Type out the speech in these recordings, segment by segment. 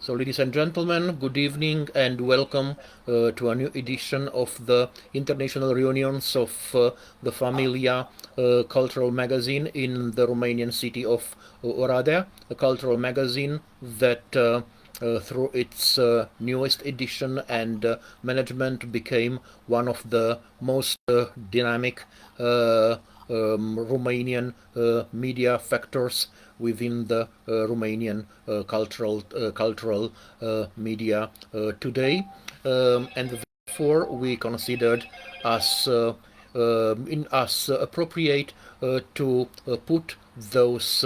So, ladies and gentlemen, good evening and welcome to a new edition of the international reunions of the Familia cultural magazine in the Romanian city of Oradea, a cultural magazine that through its newest edition and management became one of the most dynamic Romanian media factors within the Romanian cultural media today, and therefore we considered as appropriate to put those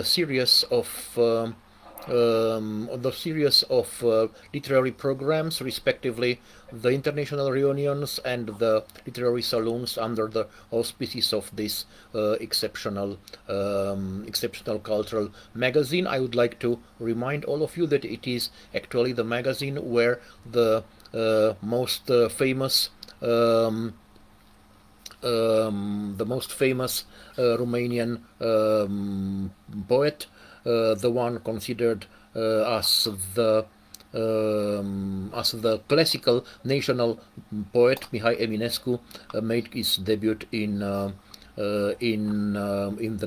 series of the series of literary programs, respectively the international reunions and the literary saloons, under the auspices of this exceptional cultural magazine. I would like to remind all of you that it is actually the magazine where the most famous Romanian poet, the one considered as the classical national poet, Mihai Eminescu, made his debut in the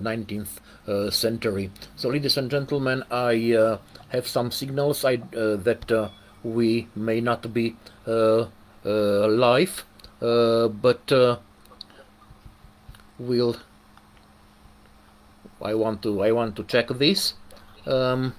19th century. So, ladies and gentlemen, I have some signals that we may not be live, but we'll. I want to check this. I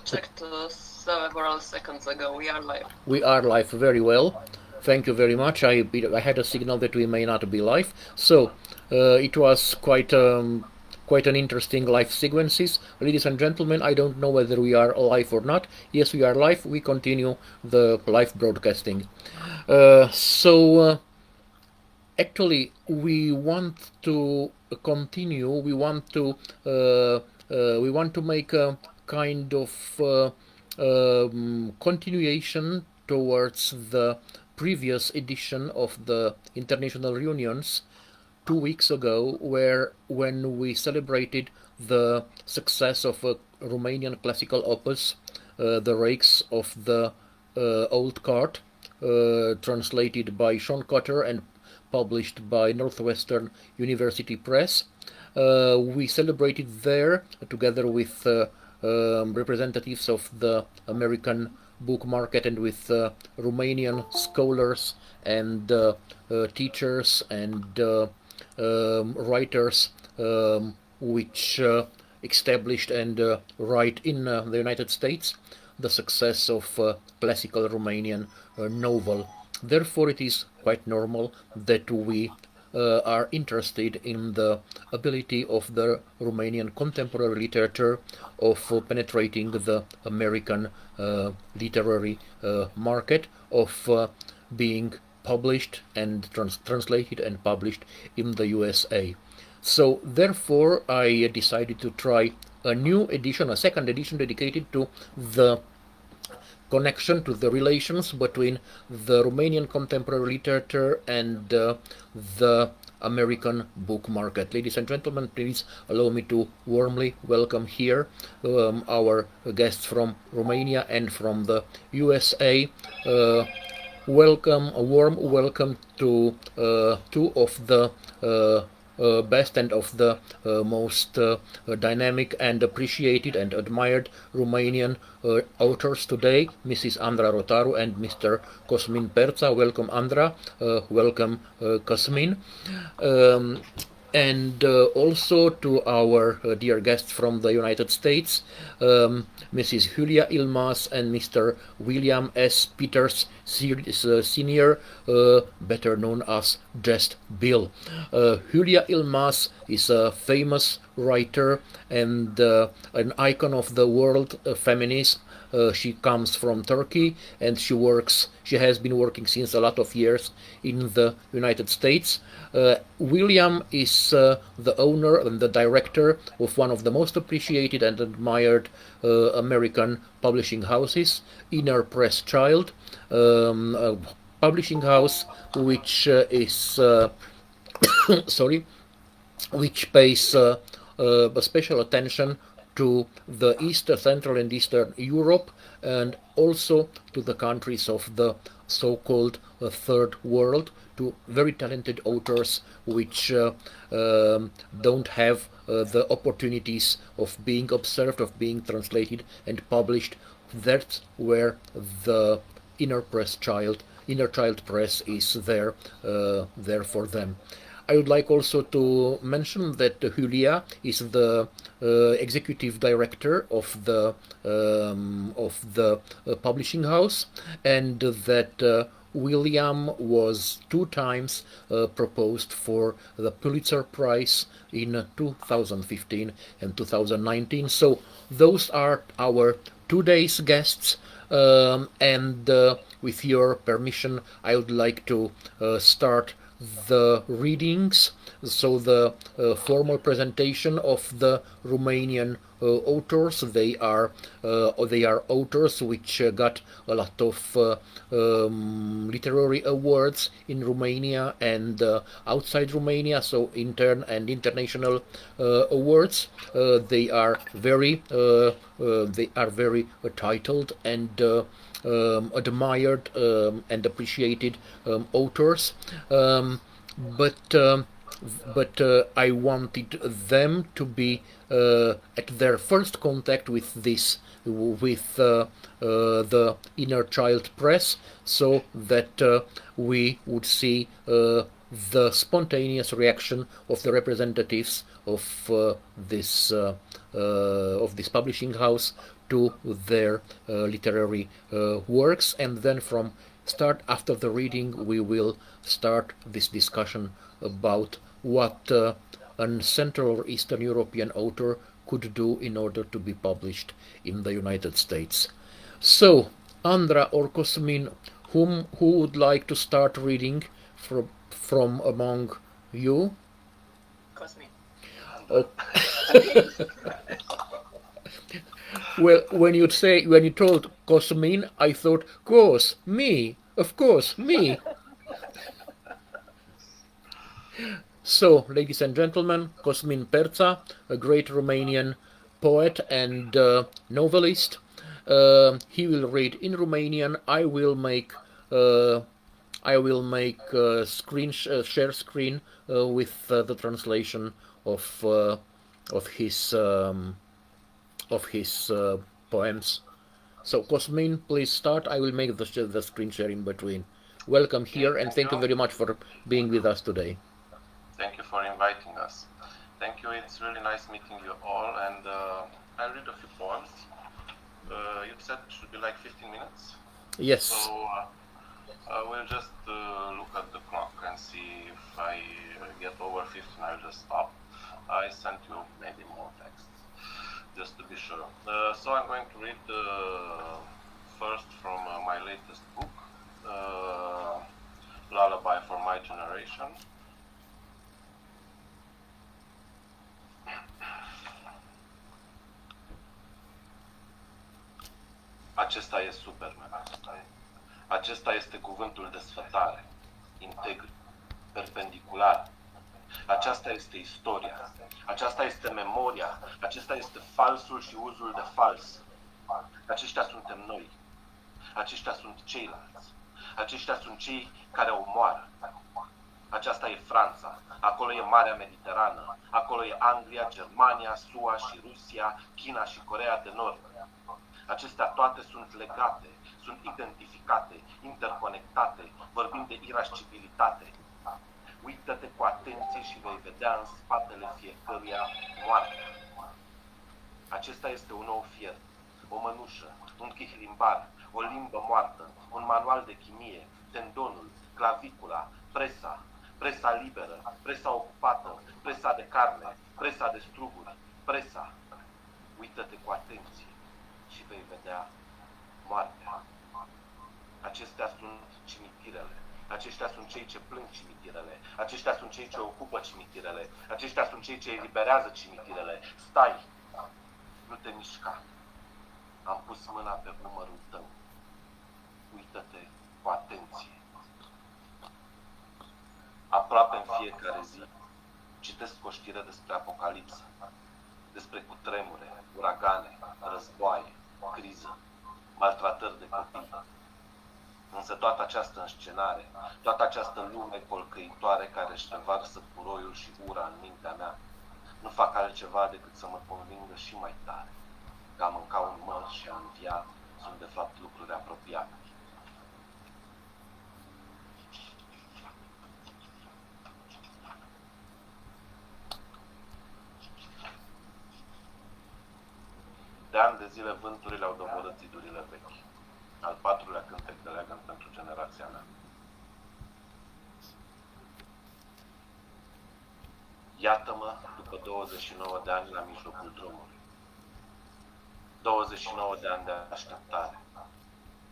checked several seconds ago. We are live. We are live, very well. Thank you very much. I had a signal that we may not be live, so it was quite an interesting live sequences. Ladies and gentlemen, I don't know whether we are live or not. Yes, we are live. We continue the live broadcasting. Actually, we want to continue. We want to make a kind of continuation towards the previous edition of the international reunions 2 weeks ago, when we celebrated the success of a Romanian classical opus, The Rakes of the Old Cart, translated by Sean Cotter and published by Northwestern University Press. We celebrated there, together with representatives of the American book market and with Romanian scholars and teachers and writers, which established and write in the United States the success of classical Romanian novel. Therefore, it is quite normal that we are interested in the ability of the Romanian contemporary literature of penetrating the American literary market, of being published and translated and published in the USA. So therefore, I decided to try a new edition, a second edition dedicated to the connection, to the relations between the Romanian contemporary literature and the American book market. Ladies and gentlemen, please allow me to warmly welcome here our guests from Romania and from the USA. A warm welcome to two of the best and of the most dynamic and appreciated and admired Romanian authors today, Mrs. Andra Rotaru and Mr. Cosmin Perța. Welcome, Andra. Welcome, Cosmin. And also to our dear guests from the United States, Mrs. Julia Ilmaz and Mr. William S. Peters Sr., better known as Just Bill. Julia Ilmaz is a famous writer and an icon of the world feminism. She comes from Turkey, and she has been working since a lot of years in the United States. William is the owner and the director of one of the most appreciated and admired American publishing houses, Inner Press Child, a publishing house which is which pays special attention to the East, Central and Eastern Europe, and also to the countries of the so-called Third World, to very talented authors which don't have the opportunities of being observed, of being translated and published. That's where the inner child press is there for them. I would like also to mention that Julia is the executive director of the publishing house, and that William was two times proposed for the Pulitzer Prize in 2015 and 2019. So those are our today's guests. And with your permission, I would like to start the readings, so the formal presentation of the Romanian authors. They are authors which got a lot of literary awards in Romania and outside Romania, so intern and international awards. They are very titled and admired and appreciated authors, but I wanted them to be at their first contact with the Inner Child Press, so that we would see the spontaneous reaction of the representatives of this publishing house to their literary works, and then from start after the reading we will start this discussion about what a Central or Eastern European author could do in order to be published in the United States. So, Andra or Cosmin, who would like to start reading from among you? Cosmin. Well, when you told Cosmin, I thought, course, me, of course, me. So, ladies and gentlemen, Cosmin Perța, a great Romanian poet and novelist. He will read in Romanian. I will make share screen with the translation of his poems. So, Cosmin, please start. I will make the screen share in between. Welcome here, and thank you very much for being with us today. Thank you for inviting us. Thank you. It's really nice meeting you all. And I'll read a few poems. You said it should be like 15 minutes? Yes. So we'll just look at the clock and see if I get over 15, I'll just stop. I sent you maybe more texts, just to be sure. So I'm going to read first from my latest book, Lullaby for My Generation. Acesta e Superman. Acesta este cuvântul de sfătare, integru, perpendicular. Aceasta este istoria. Aceasta este memoria. Acesta este falsul și uzul de fals. Aceștia suntem noi. Aceștia sunt ceilalți. Aceștia sunt cei care omoară. Aceasta e Franța. Acolo e Marea Mediterană. Acolo e Anglia, Germania, SUA și Rusia, China și Coreea de Nord. Acestea toate sunt legate, sunt identificate, interconectate, vorbim de irascibilitate. Uită-te cu atenție și vei vedea în spatele fiecăruia moartea. Acesta este un nou fier, o mănușă, un chihlimbar, o limbă moartă, un manual de chimie, tendonul, clavicula, presa, presa liberă, presa ocupată, presa de carne, presa de struguri, presa. Uită-te cu atenție și vei vedea moartea. Acestea sunt cimitirele. Aceștia sunt cei ce plâng cimitirele. Aceștia sunt cei ce ocupă cimitirele. Aceștia sunt cei ce eliberează cimitirele. Stai! Nu te mișca. Am pus mâna pe umărul tău. Uită-te cu atenție. Aproape în fiecare zi citesc o știre despre apocalipsă, despre cutremure, uragane, războaie, criză, maltratări de copii. Însă toată această înscenare, toată această lume colcăitoare care își revarsă puroiul și ura în mintea mea, nu fac altceva decât să mă convingă și mai tare că a mânca un măr și a învia sunt de fapt lucruri apropiate. De ani de zile vânturile au doborât zidurile vechi. Al patrulea cântec de leagăn pentru generația mea. Iată-mă după 29 de ani la mijlocul drumului. 29 de ani de așteptare.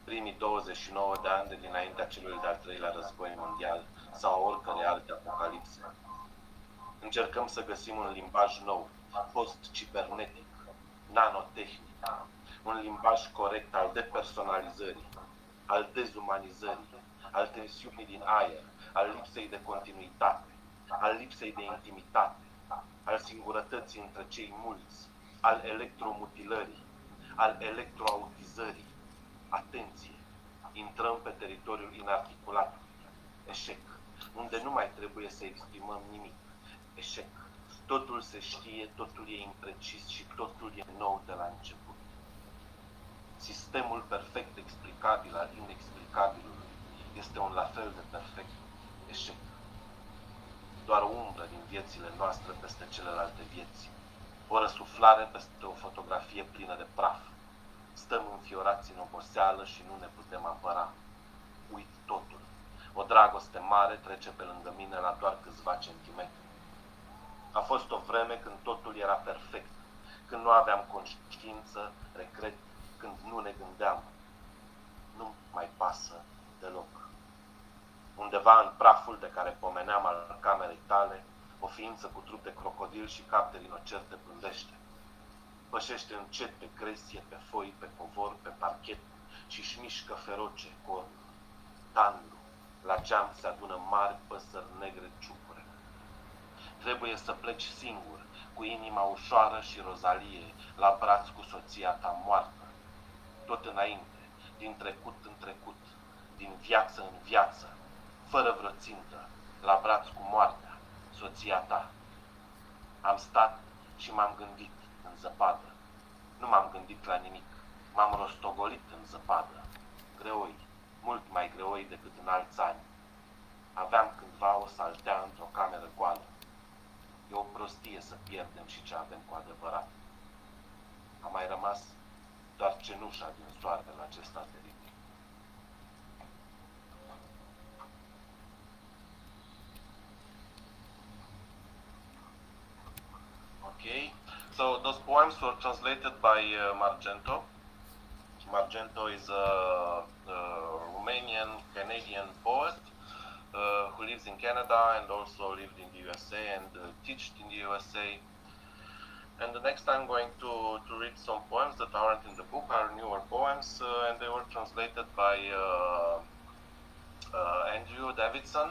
Primii 29 de ani de dinaintea celui de-al treilea război mondial sau a oricărei alte apocalipse. Încercăm să găsim un limbaj nou, post-cibernetic, nanotehnic, un limbaj corect al depersonalizării, al dezumanizării, al tensiunii din aer, al lipsei de continuitate, al lipsei de intimitate, al singurătății între cei mulți, al electromutilării, al electroautizării. Atenție! Intrăm pe teritoriul inarticulat. Eșec. Unde nu mai trebuie să exprimăm nimic. Eșec. Totul se știe, totul e imprecis și totul e nou de la început. Sistemul perfect explicabil al inexplicabilului este un la fel de perfect eșec. Doar o umbră din viețile noastre peste celelalte vieți. O răsuflare peste o fotografie plină de praf. Stăm înfiorați în oboseală și nu ne putem apăra. Uit totul. O dragoste mare trece pe lângă mine la doar câțiva centimetri. A fost o vreme când totul era perfect, când nu aveam conștiință, regret, când nu ne gândeam. Nu mai pasă deloc. Undeva în praful de care pomeneam al camerei tale, o ființă cu trup de crocodil și cap de rinocer te pândește. Pășește încet pe cresie, pe foi, pe covor, pe parchet și-și mișcă feroce cornul. Tandu, la geam se adună mari păsări negre ciucure. Trebuie să pleci singur, cu inima ușoară și rozalie, la braț cu soția ta moartă. Tot înainte, din trecut în trecut, din viață în viață, fără vreo țintă, la braț cu moartea, soția ta. Am stat și m-am gândit în zăpadă. Nu m-am gândit la nimic. M-am rostogolit în zăpadă. Greoi, mult mai greoi decât în alți ani. Aveam cândva o saltea într-o cameră goală. E o prostie să pierdem și ce avem cu adevărat. A mai rămas doar cenușa din soarele acesta teribil. Okay, so those poems were translated by Margento. Margento is a Romanian Canadian poet who lives in Canada and also lived in the USA and taught in the USA. And the next I'm going to read some poems that aren't in the book, are newer poems, and they were translated by Andrew Davidson.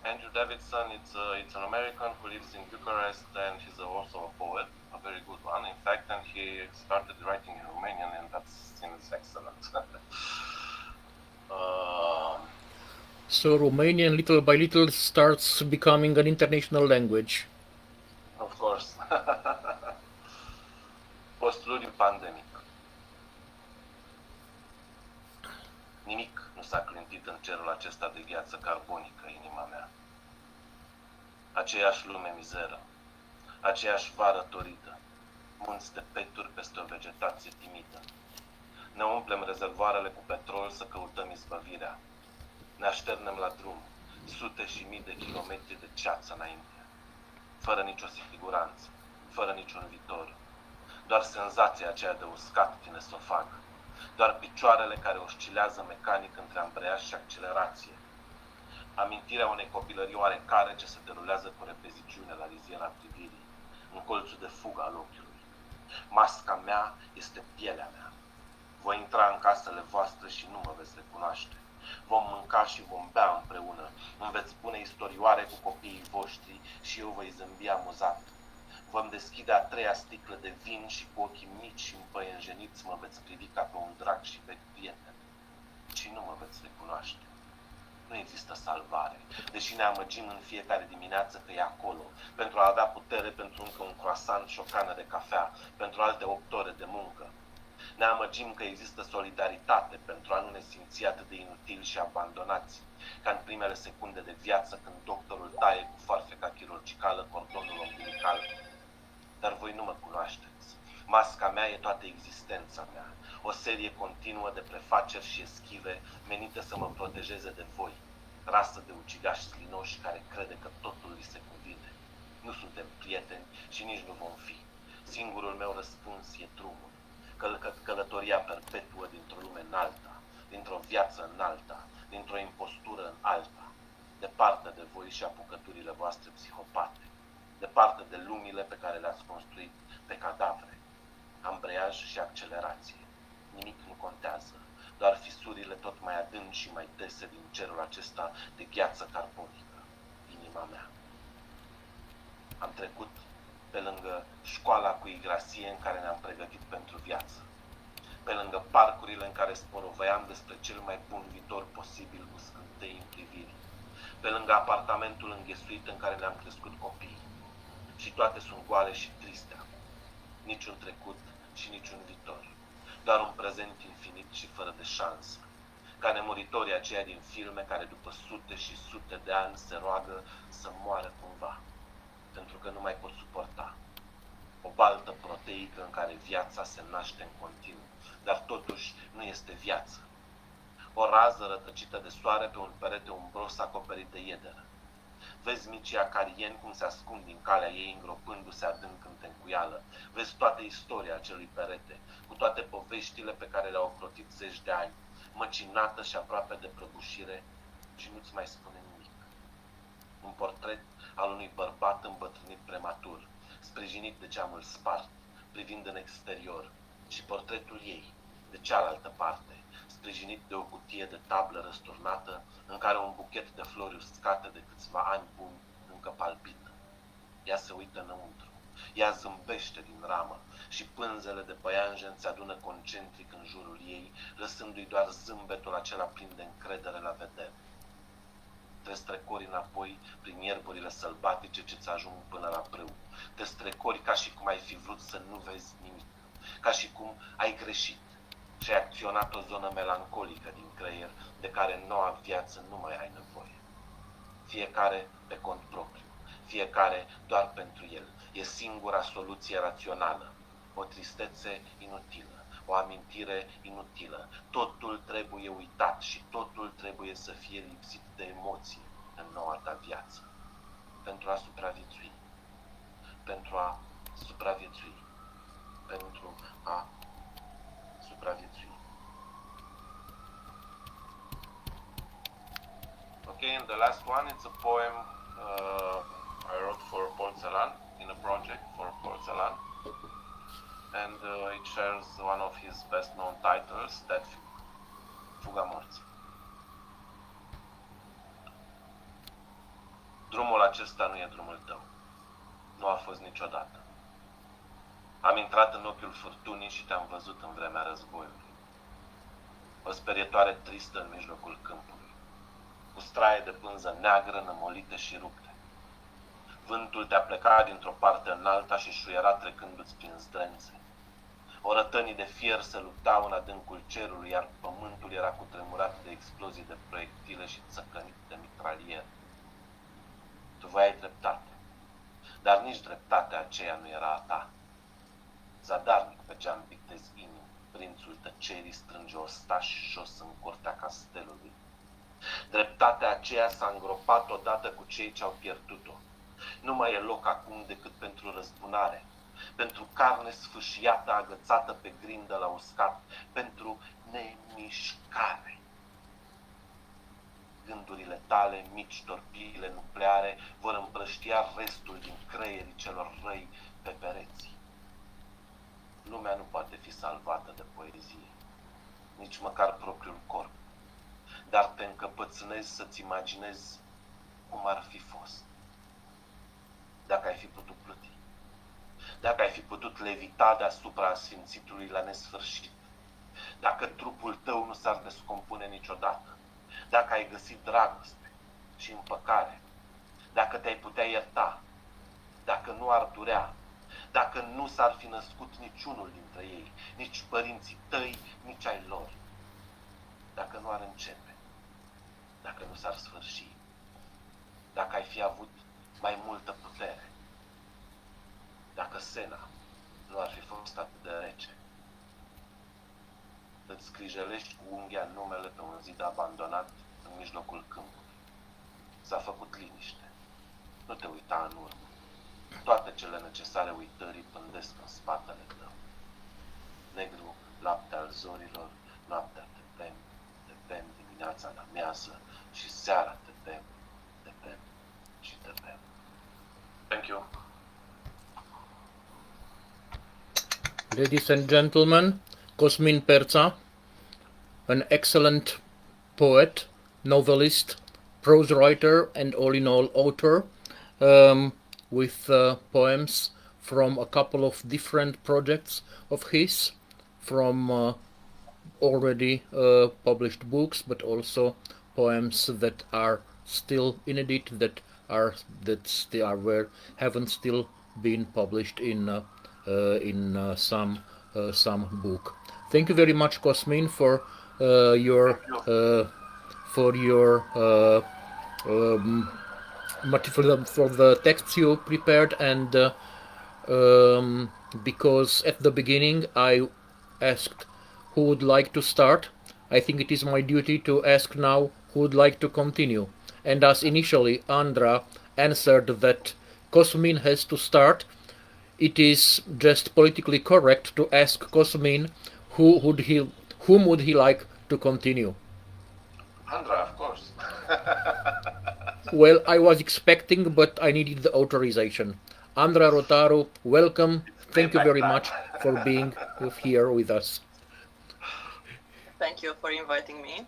Andrew Davidson, it's an American who lives in Bucharest, and he's also a poet, a very good one, in fact, and he started writing in Romanian, and that seems excellent. So Romanian, little by little, starts becoming an international language. Of course. Post-ludiu pandemic. Nimic nu s-a clintit în cerul acesta de gheață carbonică, inima mea. Aceeași lume mizeră, aceeași vară torită, munți de peturi peste o vegetație timidă. Ne umplem rezervoarele cu petrol să căutăm izbăvirea. Ne așternem la drum, sute și mii de kilometri de ceață înainte, fără nicio siguranță, fără niciun viitor. Doar senzația aceea de uscat din esofag, doar picioarele care oscilează mecanic între ambreiaj și accelerație. Amintirea unei copilării oarecare ce se derulează cu repeziciune la riziera privirii, în colțul de fugă al ochiului. Masca mea este pielea mea. Voi intra în casele voastre și nu mă veți recunoaște. Vom mânca și vom bea împreună. Îmi veți spune istorioare cu copiii voștri și eu voi zâmbi amuzat. Vom deschide a treia sticlă de vin și cu ochii mici și împăienjeniți mă veți privi ca pe un drag și vechi prieten. Și nu mă veți recunoaște. Nu există salvare, deși ne amăgim în fiecare dimineață că e acolo, pentru a avea putere pentru încă un croissant și o cană de cafea, pentru alte 8 ore de muncă. Ne amăgim că există solidaritate pentru a nu ne simți atât de inutili și abandonați, ca în primele secunde de viață când doctorul taie cu foarfeca chirurgicală cordonul umbilical. Dar voi nu mă cunoașteți. Masca mea e toată existența mea, o serie continuă de prefaceri și eschive menite să mă protejeze de voi, rasă de ucigași slinoși care crede că totul li se cuvine. Nu suntem prieteni și nici nu vom fi. Singurul meu răspuns e drumul, călătoria perpetuă dintr-o lume în alta, dintr-o viață în alta, dintr-o impostură în alta, departe de voi și apucăturile voastre psihopate, departe de lumile pe care le-ați construit pe cadavre, ambreiaj și accelerație. Nimic nu contează, doar fisurile tot mai adânci și mai dese din cerul acesta de gheață carbonică, inima mea. Am trecut pe lângă școala cu igrasie în care ne-am pregătit pentru viață, pe lângă parcurile în care sporovăiam despre cel mai bun viitor posibil cu scântei în priviri, pe lângă apartamentul înghesuit în care ne-am crescut copiii. Și toate sunt goale și triste acum. Niciun trecut și niciun viitor. Doar un prezent infinit și fără de șansă. Ca nemuritorii aceia din filme care după sute și sute de ani se roagă să moară cumva, pentru că nu mai pot suporta. O baltă proteică în care viața se naște în continuu, dar totuși nu este viață. O rază rătăcită de soare pe un perete umbros acoperit de iederă. Vezi micii acarieni cum se ascund din calea ei îngropându-se adânc în tencuială. Vezi toată istoria acelui perete, cu toate poveștile pe care le-au ocrotit zeci de ani, măcinată și aproape de prăbușire, și nu-ți mai spune nimic. Un portret al unui bărbat îmbătrânit prematur, sprijinit de geamul spart, privind în exterior, și portretul ei, de cealaltă parte, sprijinit de o cutie de tablă răsturnată, în care un buchet de flori uscate de câțiva ani buni încă palpită. Ea se uită înăuntru, ea zâmbește din ramă și pânzele de păianjen se adună concentric în jurul ei, lăsându-i doar zâmbetul acela plin de încredere la vedere. Te strecori înapoi prin ierburile sălbatice ce-ți ajung până la brâu. Te strecori ca și cum ai fi vrut să nu vezi nimic, ca și cum ai greșit și ai acționat o zonă melancolică din creier de care în noua viață nu mai ai nevoie. Fiecare pe cont propriu, fiecare doar pentru el. E singura soluție rațională. O tristețe inutilă, o amintire inutilă. Totul trebuie uitat și totul trebuie să fie lipsit de emoții în noua ta viață. Pentru a supraviețui. Pentru a supraviețui. Pentru a supraviețui. Okay, and the last one, it's a poem I wrote for Porzellan, in a project for Porzellan. And it shares one of his best known titles, that Fuga morții. Drumul acesta nu e drumul tău. Nu a fost niciodată. Am intrat în ochiul furtunii și te-am văzut în vremea războiului. O sperietoare tristă în mijlocul câmpului, cu straie de pânză neagră nămolite și rupte. Vântul te-a plecat dintr-o parte în alta și șuiera trecându-ți prin zdrențe. Orătănii de fier se luptau în adâncul cerului, iar pământul era cutremurat de explozii de proiectile și țăcănit de mitraliere. Tu voiai dreptate, dar nici dreptatea aceea nu era a ta. Zadarnic pe geam pictezi inimi, prințul tăcerii strânge ostași jos în curtea castelului. Dreptatea aceea s-a îngropat odată cu cei ce au pierdut-o. Nu mai e loc acum decât pentru răzbunare, pentru carne sfâșiată agățată pe grindă la uscat, pentru nemișcare. Gândurile tale, mici torpile nucleare, vor împrăștia restul din creierii celor răi pe pereți. Lumea nu poate fi salvată de poezie, nici măcar propriul corp, dar te încăpățânezi să-ți imaginezi cum ar fi fost, dacă ai fi putut plăti. dacă ai fi putut levita deasupra Sfințitului la nesfârșit, dacă trupul tău nu s-ar descompune niciodată, dacă ai găsit dragoste și împăcare, dacă te-ai putea ierta, dacă nu ar durea, dacă nu s-ar fi născut niciunul dintre ei, nici părinții tăi, nici ai lor, dacă nu ar începe, dacă nu s-ar sfârși, dacă ai fi avut mai multă putere, dacă Sena nu ar fi fost atât de rece. Îți scrijelești cu unghia numele pe un zid abandonat în mijlocul câmpului. S-a făcut liniște. Nu te uita în urmă. Toate cele necesare uitării pândesc în spatele tău. Negru, lapte al zorilor, noaptea te tem dimineața la mează și seara te tem și te tem. Thank you. Ladies and gentlemen, Cosmin Perța, an excellent poet, novelist, prose writer, and all-in-all author, with poems from a couple of different projects of his, from already published books, but also poems that are still inedit, that haven't still been published in some book. Thank you very much, Cosmin, for your for the texts you prepared, and because at the beginning I asked who would like to start, I think it is my duty to ask now who would like to continue. And as initially Andra answered that Cosmin has to start, it is just politically correct to ask Cosmin whom would he like to continue. Andra, of course. Well, I was expecting, but I needed the authorization. Andra Rotaru, welcome. Thank you very much for being here with us. Thank you for inviting me.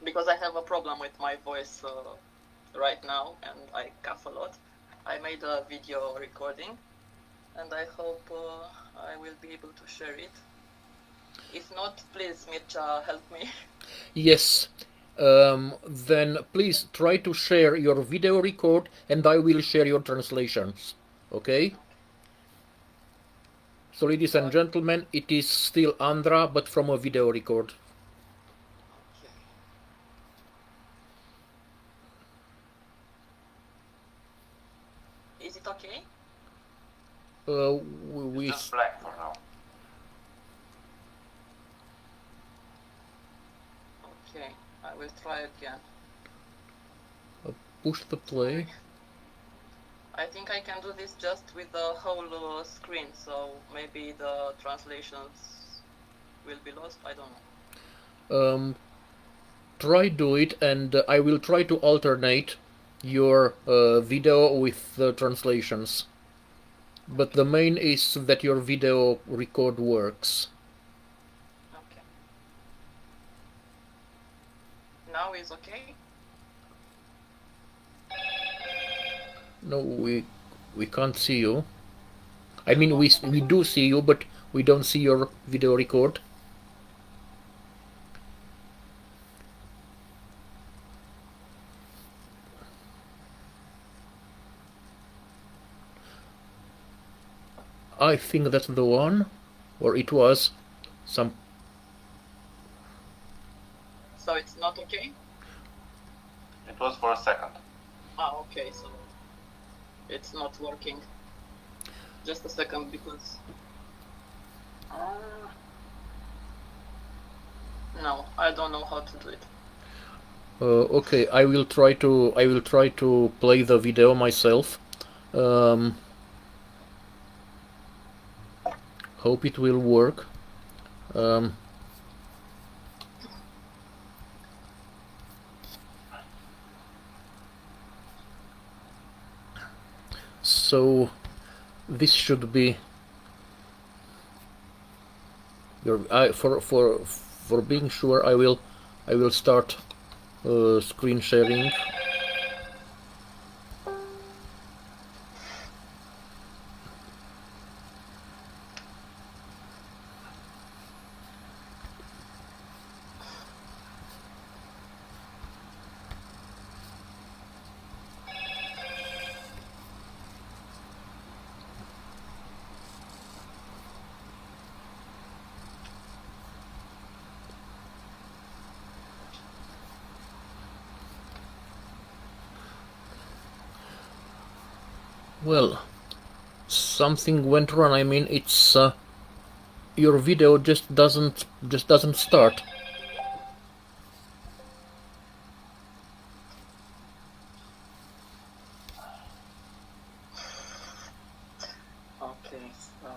Because I have a problem with my voice right now, and I cough a lot. I made a video recording, and I hope I will be able to share it. If not, please, Mircea, help me. Yes. Then please try to share your video record, and I will share your translations. Okay? So, ladies and gentlemen, it is still Andra, but from a video record. Is it okay? We Just black for now. Okay, I will try again. push the play. I think I can do this just with the whole screen, so maybe the translations will be lost, I don't know. Try do it, and I will try to alternate your video with the translations. But the main is that your video record works. Okay. Now is okay? No, we can't see you. I mean, we do see you, but we don't see your video record. I think that's the one, or it was some. So it's not okay? It was for a second. Ah, okay, so it's not working. Just a second, because no, I don't know how to do it. Okay, I will try to play the video myself. Hope it will work. So this should be your. For being sure, I will start screen sharing. Well, something went wrong. I mean, it's your video just doesn't start. Okay, so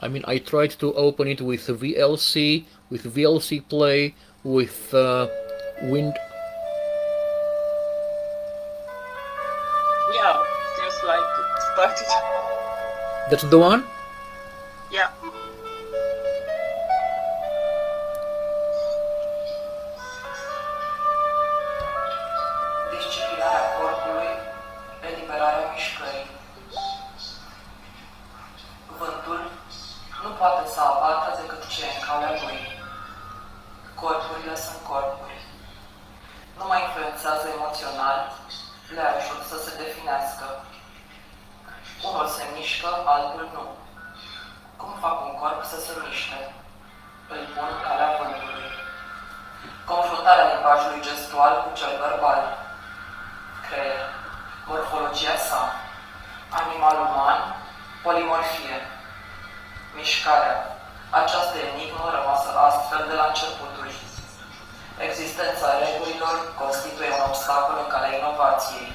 I mean, I tried to open it with VLC Play, with Wind. yeah, seems like it started. That's the one. Yeah. Disciplinarea corpului, eliberarea mișcării. Vântul nu poate să abată decât ce e în calea lui. Corpurile sunt corpuri. Nu mai influențează emoțional, le ajută să se definească. Unul se mișcă, altul nu. Cum fac un corp să se miște? Îl pun în calea vântului. Confruntarea limbajului gestual cu cel verbal. Creier. Morfologia sa. Animal uman. Polimorfie. Mișcarea. Această enigmă rămasă astfel de la începuturi. Existența regulilor constituie un obstacol în calea inovației.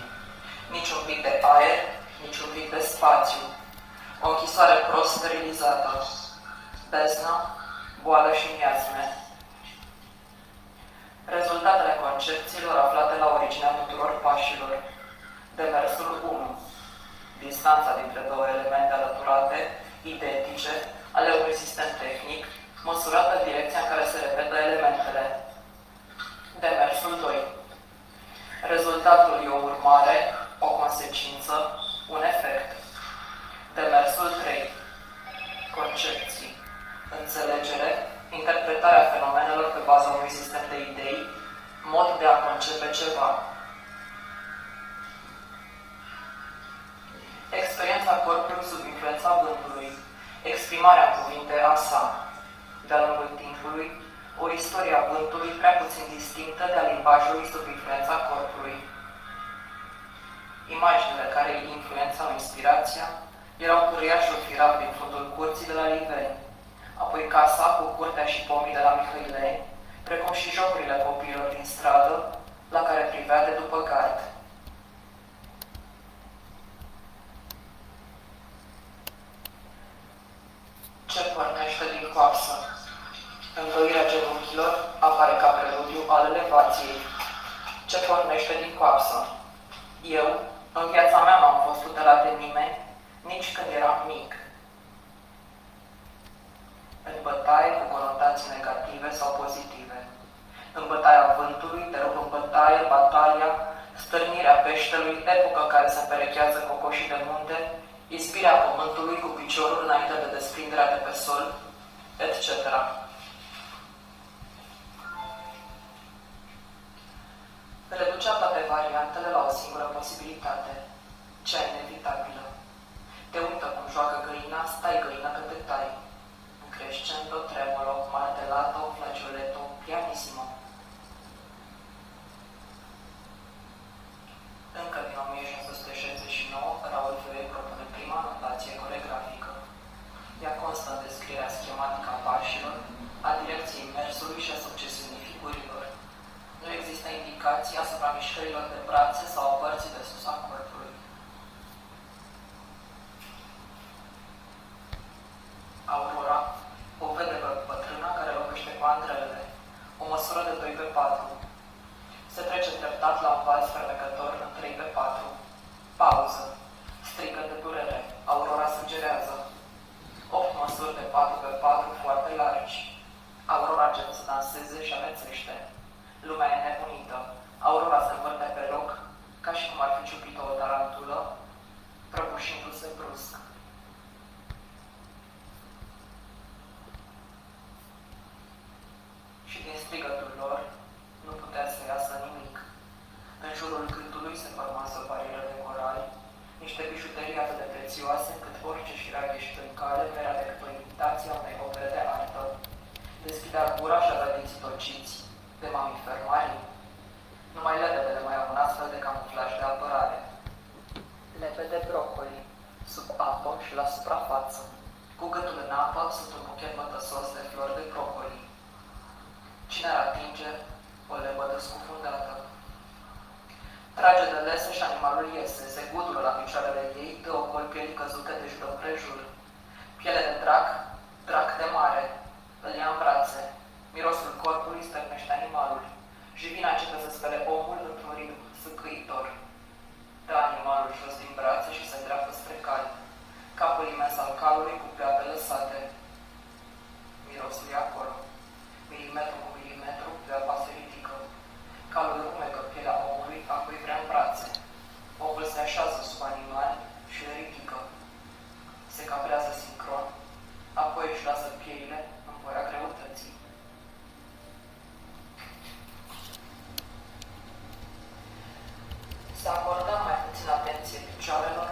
Nici un pic de aer, nici un pic de spațiu. O închisoare prost sterilizată. Beznă, boală și miasme. Rezultatele concepțiilor aflate la originea tuturor pașilor. Demersul 1. Distanța dintre două elemente alăturate, identice, ale unui sistem tehnic, măsurată în direcția în care se repetă elementele. Demersul 2. Rezultatul e o urmare, o consecință, un efect. Demersul 3. Concepții. Înțelegere, interpretarea fenomenelor pe baza unui sistem de idei, mod de a concepe ceva. Experiența corpului sub influența vântului, exprimarea în cuvinte a sa. De-a lungul timpului, o istorie a vântului prea puțin distinctă de-a limbajului sub influența corpului. Imaginile care îi influențau inspirația erau câriașul firat din fundul curții de la Liveni, apoi casa cu curtea și pomii de la Mihăileni, precum și jocurile copiilor din stradă, la care privea de după gard. Ce pornește din coapsă? Îndoirea genunchilor apare ca preludiu al elevației. Ce pornește din coapsă? Eu, în viața mea, n-am fost tutelat de nimeni, nici când eram mic. În bătaie cu conotații negative sau pozitive. În bătaia vântului, te rog în bătaie, batalia, stârnirea peștelui, epoca în care se perechează cocoșii de munte, ispirea pământului cu piciorul înainte de desprinderea de pe sol, etc. Reducea toate variantele la o singură posibilitate, cea inevitabilă. Te uită cum joacă găina, stai găină că te tai. Crescendo, tremolo, martelato, flagioletto, pianissimo. Încă din 1669, Raoul Feuer propune prima notație coregrafică. Ea constă în descrierea schematică a pașilor, a direcției mersului și a succesiunii figurilor. Nu există indicații asupra mișcărilor de brațe sau a părții de sus a corpului. Aurora, o vedevă bătrână care locuiește cu andrelele, o măsură de 2 pe 4. Se trece treptat la un vals fermecător în 3 pe 4. Pauză. Strigă de durere. Aurora sugerează. 8 măsuri de 4 pe 4 foarte largi. Aurora începe să danseze și amețește. Lumea e nebunită. Aurora se învârte pe loc, ca și cum ar fi ciupită o tarantulă, prăbușindu-se brusc. Și din strigătul lor nu putea să iasă nimic. În jurul gâtului se formasă o barieră de corali, niște bijuterii atât de prețioase încât orice șirac ieșit în cale nu era decât o imitație a unei opere de artă. Deschidea gura și avea dinții tociți, de mamiferi marini. Numai lepedele mai au un astfel de camuflaj de apărare. Lepede brocoli, sub apă și la suprafață. Cu gâtul în apă sunt un buchet mătăsos de flori de brocoli. Cine ar atinge, o lepădă scufundată. Trage de lesă și animalul iese, segudul la picioarele ei dă ocol pielii căzute de jur împrejur. Piele de drac de mare, îl ia în brațe. Mirosul corpului stăpânește animalul. Jivina începe să spele omul într-un ritm sâcâitor. Dă animalul jos din brațe și se îndreaptă spre cal. Capul imens al calului cu pleoape lăsate. Mirosul e acolo. Milimetru cu milimetru, pleoapa se ridică. Calul rumecă pielea omului, apoi vrea în brațe. Omul se așează sub animal și le ridică. Se cabrează sincron, apoi își lasă pieile în voia greutății. Se acordă mai puțin atenție picioarelor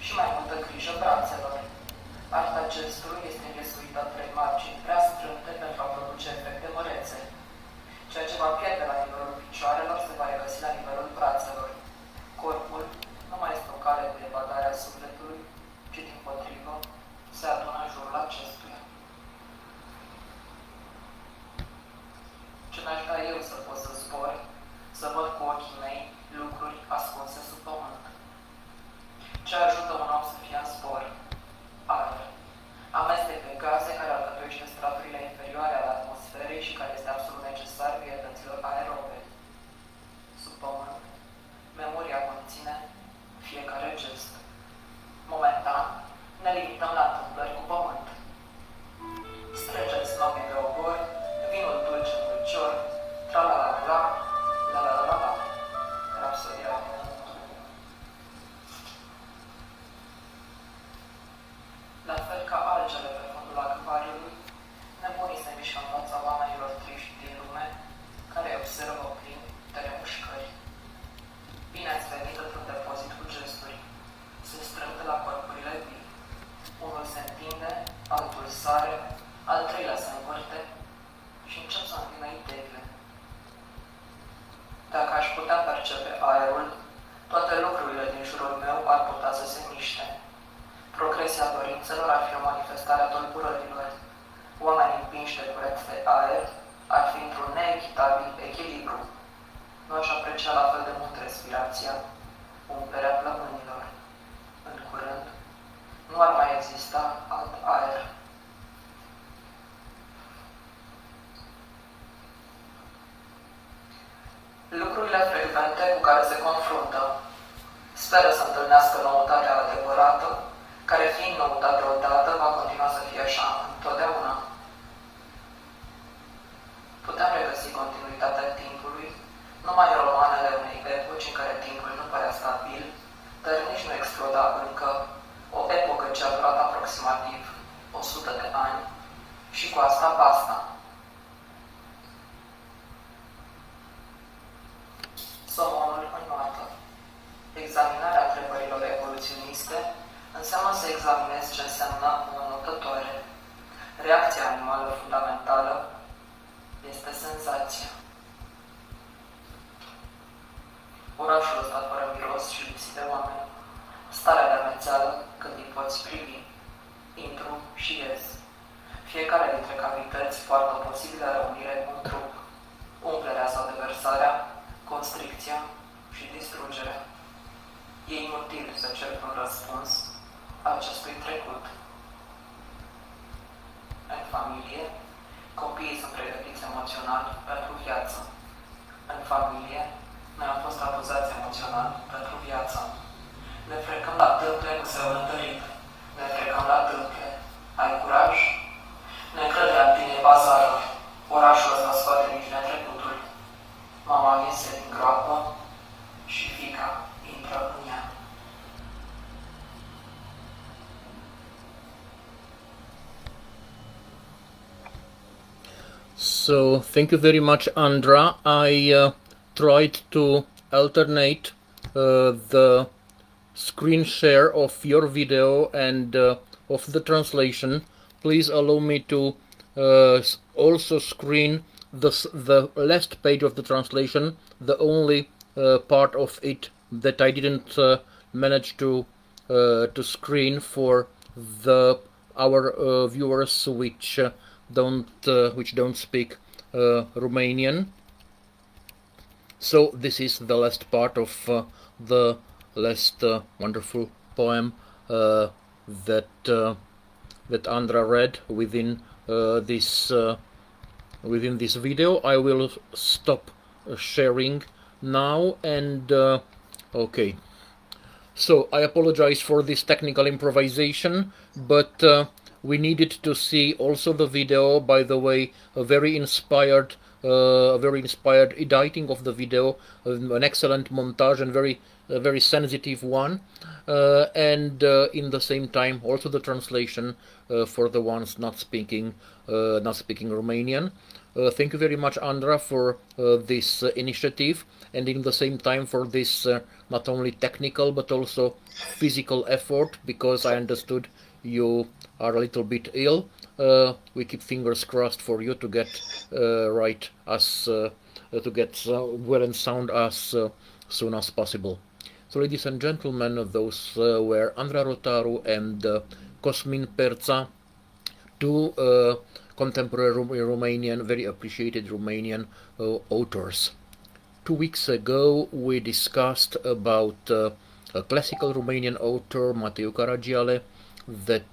și mai multă grijă brațelor. Arta gestului este înghesuită trei margini prea strânte pentru a produce efecte mărețe. Ceea ce va pierde la nivelul picioarelor se va regăsi la nivelul brațelor. Corpul nu mai este o cale de evadare a sufletului, ci dimpotrivă se adună în jurul acestuia. Ce n-aș vrea eu să pot să zbor, să văd cu ochii mei lucruri ascunse sub pământ. Ce ajută un om să fie în zbor? Aer. Amestec de gaze care alcătuiește straturile inferioare ale atmosferei și care este absolut necesar vietăților aerobe. Sub pământ, memoria conține fiecare gest. Momentan, ne limităm la întâmplări cu pământ. Strângeți nopii de obor, vinul dulce în dulcior, tra-la-la-la, la-la-la-la, rapsodia din La fel ca algele pe fundul acvariului, nebunii se mișcă în fața oamenilor triști din lume, care îi observă plini de remușcări. Bine ați venit într-un depozit cu gesturi. Se strâng de la corpurile vii. Unul se întinde, altul sare, al treilea se învârte și încep să îmi vină ideile. Dacă aș putea percepe aerul, toate lucrurile din jurul meu ar putea să se miște. Progresia dorințelor ar fi o manifestare a tulburărilor. Oamenii împinși de curenți de aer ar fi într-un neechitabil echilibru. Nu aș aprecia la fel de mult respirația, umplerea plămânilor. În curând, nu ar mai exista alt aer. Lucrurile frecvente cu care se confruntă. Speră să întâlnească noutatea adevărată, care fiind noutate odată, va continua să fie așa întotdeauna. Putem regăsi continuitatea timpului numai în romanele unei epoci în care timpul nu părea stabil, dar nici nu exploda încă o epocă ce a durat aproximativ 100 de ani și cu asta basta. Somonul înnoată. Examinarea întrebărilor evoluționiste înseamnă să examinezi ce înseamnă o înotătoare. Reacția animală fundamentală este senzația. Orașul ăsta fără miros și lipsit de oameni. Starea de amețeală când îi poți privi. Intru și ies. Fiecare dintre cavități poartă o posibilă reunire cu un trup. Umplerea sau deversarea, constricția și distrugerea. E inutil să cer un răspuns acestui trecut. În familie, copiii sunt pregătiți emoțional pentru viață. În familie, noi am fost abuzați emoțional pentru viață. Ne frecăm la tâmple cu seul întărit. Ne frecăm la tâmple. Ai curaj? Neîncrederea în tine e bazarul. Orașul ăsta scoate nici netrecutul. Mama iese din groapă și fiica intră în ea. So thank you very much, Andra. I tried to alternate the screen share of your video and of the translation. Please allow me to also screen the last page of the translation, the only part of it that I didn't manage to screen for the our viewers which don't speak Romanian. So this is the last part of the last wonderful poem that that Andra read this within this video. I will stop sharing now and okay. So I apologize for this technical improvisation, but we needed to see also the video. By the way, a very inspired editing of the video, an excellent montage and very sensitive one, and in the same time also the translation for the ones not speaking Romanian. Thank you very much, Andra, for this initiative, and in the same time for this not only technical but also physical effort, because I understood you are a little bit ill. We keep fingers crossed for you to get right as to get well and sound as soon as possible. So, ladies and gentlemen, those were Andra Rotaru and Cosmin Perța, two contemporary Romanian, very appreciated Romanian authors. 2 weeks ago we discussed about a classical Romanian author, Mateu Caragiale, that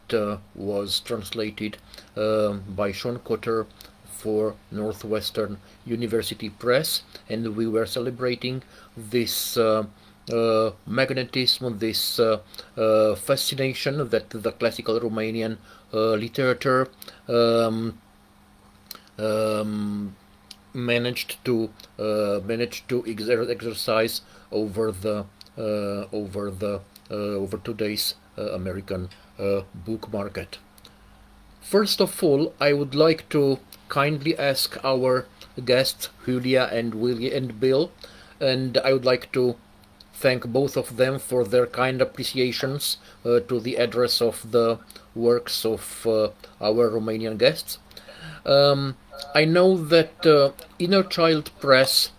was translated by Sean Cotter for Northwestern University Press, and we were celebrating this magnetism, this fascination that the classical Romanian literature managed to exercise over today's American book market. First of all, I would like to kindly ask our guests, Julia and Willie and Bill, and I would like to thank both of them for their kind appreciations to the address of the works of our Romanian guests. I know that Inner Child Press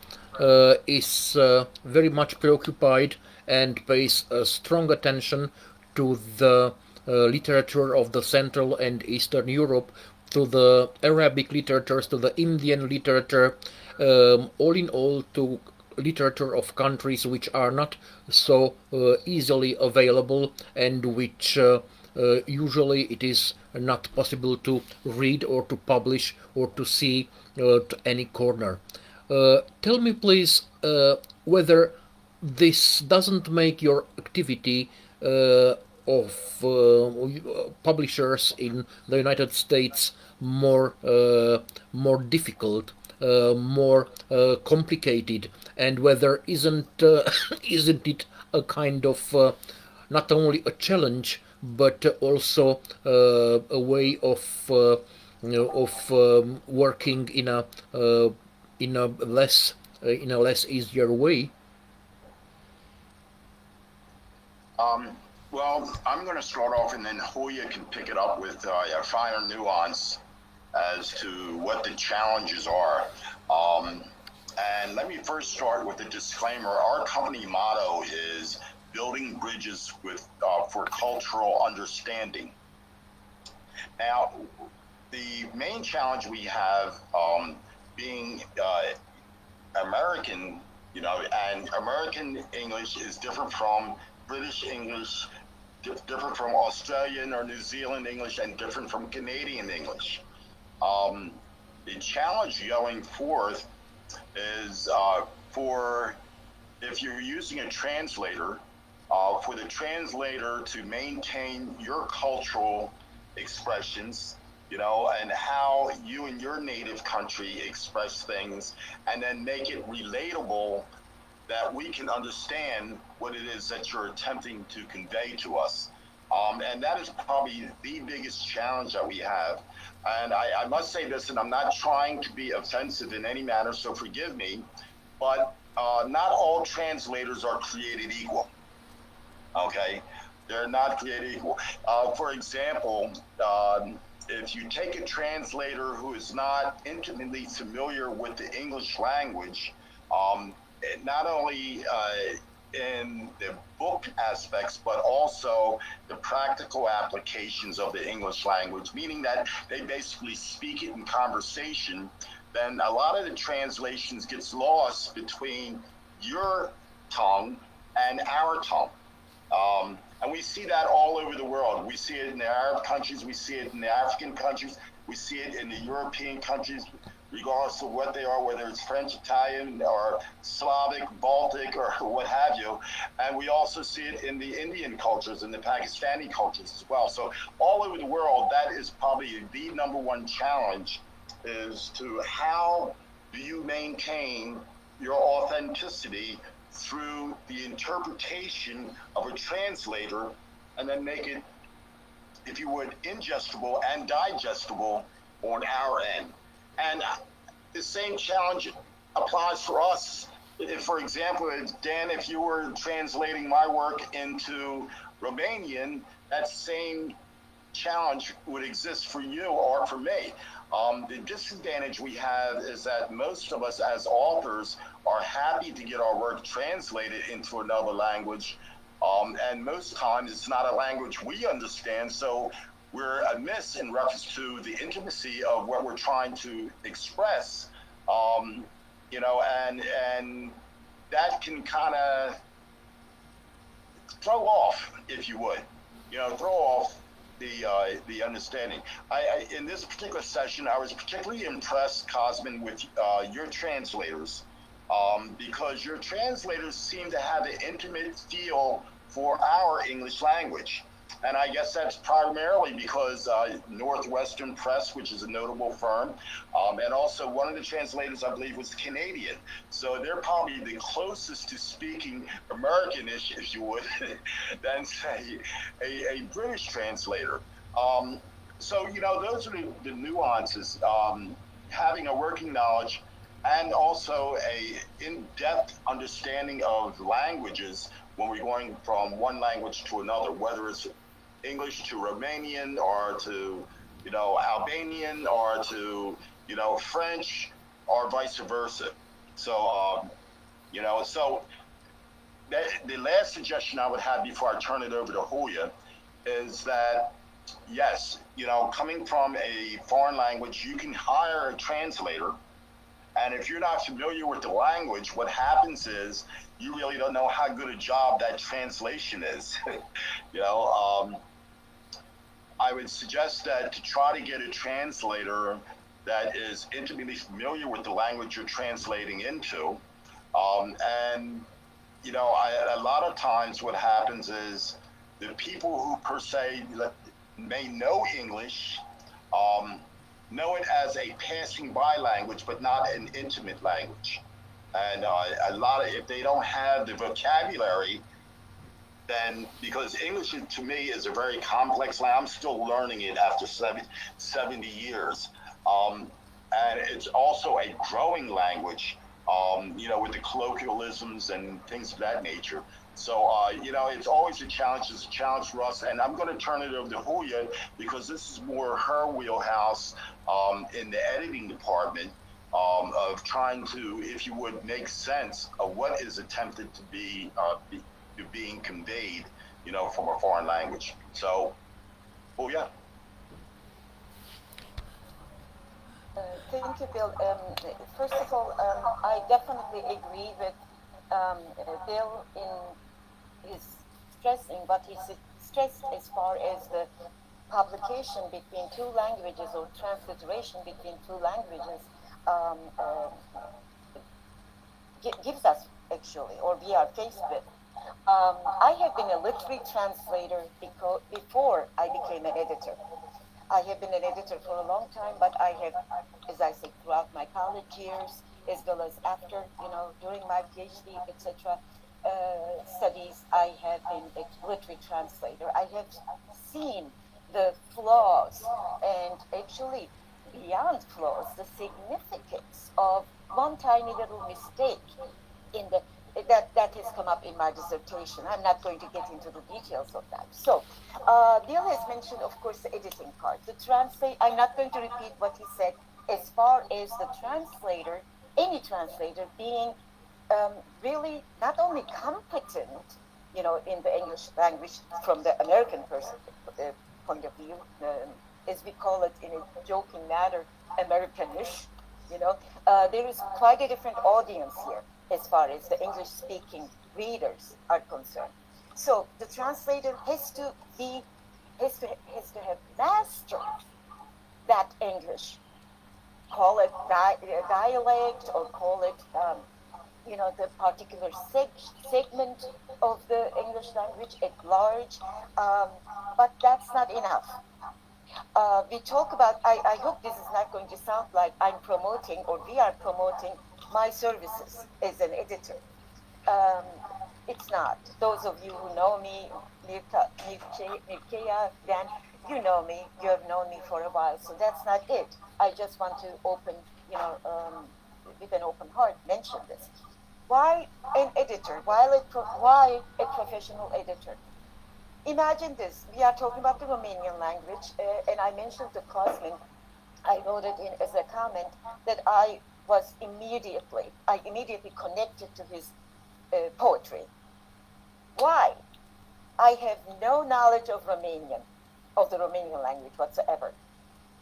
is very much preoccupied and pays strong attention to the literature of the Central and Eastern Europe, to the Arabic literatures, to the Indian literature, all in all to literature of countries which are not so easily available and which usually it is not possible to read or to publish or to see to any corner. Tell me please whether this doesn't make your activity of publishers in the United States more difficult, more complicated, and whether isn't it a kind of not only a challenge but also a way of working in a less easier way. Well, I'm going to start off, and then Julia can pick it up with a finer nuance as to what the challenges are. And let me first start with a disclaimer. Our company motto is building bridges for cultural understanding. Now, the main challenge we have being American, and American English is different from British English, different from Australian or New Zealand English, and different from Canadian English. The challenge going forth is if you're using a translator, for the translator to maintain your cultural expressions, and how you in your native country express things, and then make it relatable that we can understand what it is that you're attempting to convey to us. And that is probably the biggest challenge that we have. And I must say this, and I'm not trying to be offensive in any manner, so forgive me, but not all translators are created equal. Okay? They're not created equal. For example, if you take a translator who is not intimately familiar with the English language, not only in the book aspects, but also the practical applications of the English language, meaning that they basically speak it in conversation, then a lot of the translations gets lost between your tongue and our tongue. And we see that all over the world. We see it in the Arab countries, we see it in the African countries, we see it in the European countries, regardless of what they are, whether it's French, Italian, or Slavic, Baltic, or what have you. And we also see it in the Indian cultures and the Pakistani cultures as well. So all over the world, that is probably the number one challenge, is to how do you maintain your authenticity through the interpretation of a translator, and then make it, if you would, ingestible and digestible on our end. And the same challenge applies for us. If, for example, Dan, if you were translating my work into Romanian, that same challenge would exist for you or for me. The disadvantage we have is that most of us as authors are happy to get our work translated into another language, and most times it's not a language we understand, so we're amiss in reference to the intimacy of what we're trying to express, and that can kind of throw off, if you would, throw off the understanding. In this particular session, I was particularly impressed, Cosmin, with your translators, because your translators seem to have an intimate feel for our English language. And I guess that's primarily because Northwestern Press, which is a notable firm, and also one of the translators, I believe, was Canadian. So they're probably the closest to speaking Americanish, if you would, than, say, a British translator. So, those are the nuances. Having a working knowledge and also a in-depth understanding of languages when we're going from one language to another, whether it's English to Romanian or to, Albanian or to, French or vice versa. So, so the last suggestion I would have before I turn it over to Julia is that, yes, coming from a foreign language, you can hire a translator. And if you're not familiar with the language, what happens is you really don't know how good a job that translation is. I would suggest that to try to get a translator that is intimately familiar with the language you're translating into. And, a lot of times what happens is the people who per se may know English, know it as a passing by language, but not an intimate language. And if they don't have the vocabulary, then, because English to me is a very complex language, I'm still learning it after 70 years. And it's also a growing language, with the colloquialisms and things of that nature. So, it's always a challenge. It's a challenge for us. And I'm going to turn it over to Julia, because this is more her wheelhouse in the editing department, of trying to, if you would, make sense of what is attempted to be being conveyed, from a foreign language. So, Julia. Thank you, Bill. First of all, I definitely agree with Bill in his stressing what he stressed as far as the publication between two languages or transliteration between two languages gives us, actually, or we are faced with. I have been a literary translator before I became an editor. I have been an editor for a long time, but I have, as I said, throughout my college years, as well as after, during my PhD, etc., studies, I have been a literary translator. I have seen the flaws and actually beyond flaws, the significance of one tiny little mistake in the that has come up in my dissertation. I'm not going to get into the details of that. So Bill has mentioned, of course, the editing part. The translate. I'm not going to repeat what he said as far as the translator, any translator, being really not only competent, in the English language from the American point of view, as we call it in a joking manner, Americanish. There is quite a different audience here as far as the English-speaking readers are concerned. So the translator has to have mastered that English. Call it dialect, or call it the particular segment of the English language at large, but that's not enough. We talk about, I hope this is not going to sound like I'm promoting, or we are promoting, my services as an editor. It's not. Those of you who know me, Mirkeya, then you know me, you have known me for a while, so that's not it. I just want to open, with an open heart, mention this. Why an editor? Why a professional editor? Imagine this. We are talking about the Romanian language, and I mentioned to Cosmin, I wrote it in as a comment, that I immediately connected to his poetry. Why? I have no knowledge of the Romanian language whatsoever.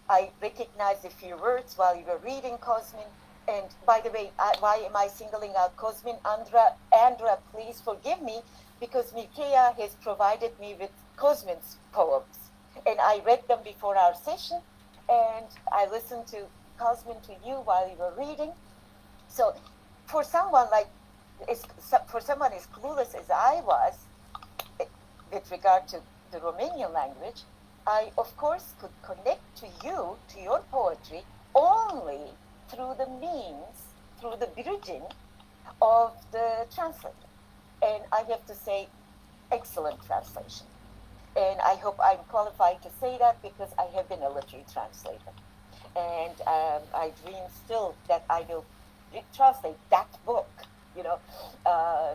I recognized a few words while you were reading, Cosmin. And by the way, why am I singling out Cosmin? Andra, please forgive me, because Mirkeya has provided me with Cosmin's poems. And I read them before our session, and I listened to Cosmin to you while you were reading. So for someone as clueless as I was with regard to the Romanian language, I, of course, could connect to your poetry, only through the bridging of the translator. And I have to say, excellent translation. And I hope I'm qualified to say that, because I have been a literary translator. And I dream still that I will translate that book,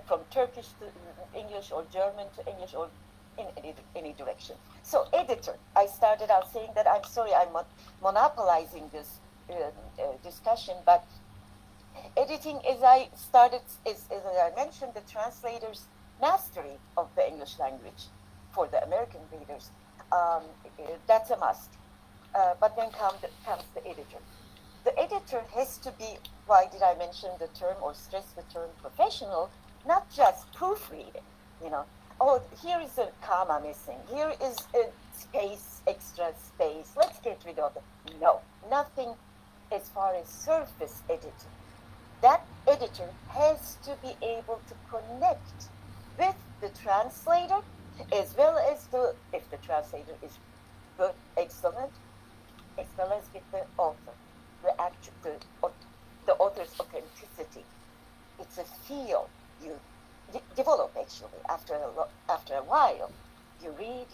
from Turkish to English, or German to English, or in any direction. So editor, I started out saying that I'm sorry I'm monopolizing this discussion, but editing, as I mentioned, the translator's mastery of the English language for the American readers, that's a must. But then comes the editor. The editor has to be, why did I mention the term or stress the term professional, not just proofreading, oh, here is a comma missing, here is a extra space, let's get rid of it. No, nothing as far as surface editing. That editor has to be able to connect with the translator, as well as if the translator is good, excellent, as well as with the author, the author's authenticity. It's a feel you develop actually after a while. You read,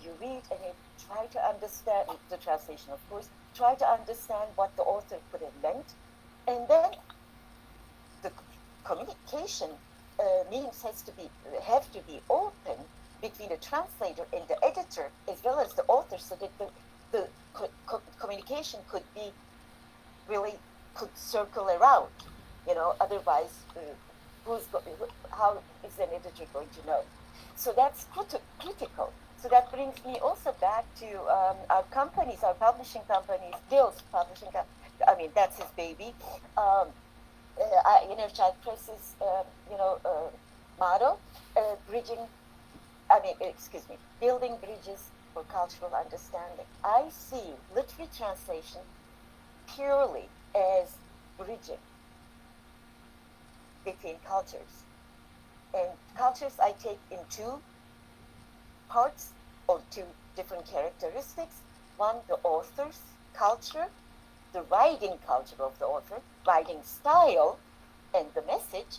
and you try to understand the translation, of course. Try to understand what the author could have meant, and then the communication means have to be open between the translator and the editor, as well as the author, so that the communication could circle around. Otherwise, how is an editor going to know? So that's critical. So that brings me also back to our publishing companies, Dill's publishing company. That's his baby. Inner Child Press's, motto, building bridges for cultural understanding. I see literary translation purely as bridging between cultures. And cultures I take in two parts, or two different characteristics. One, the author's culture, the writing culture of the author, writing style, and the message,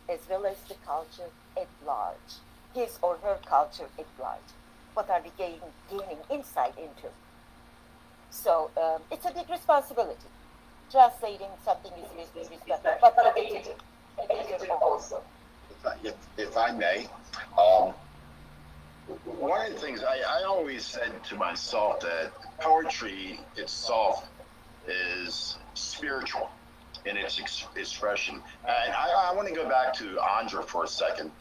as well as the culture at large, his or her culture at large. What are we gaining insight into? So it's a big responsibility. Translating something is responsible, but the editor also. if I may, um, one of the things I always said to myself that poetry itself is spiritual in its expression. And I want to go back to Andra for a second,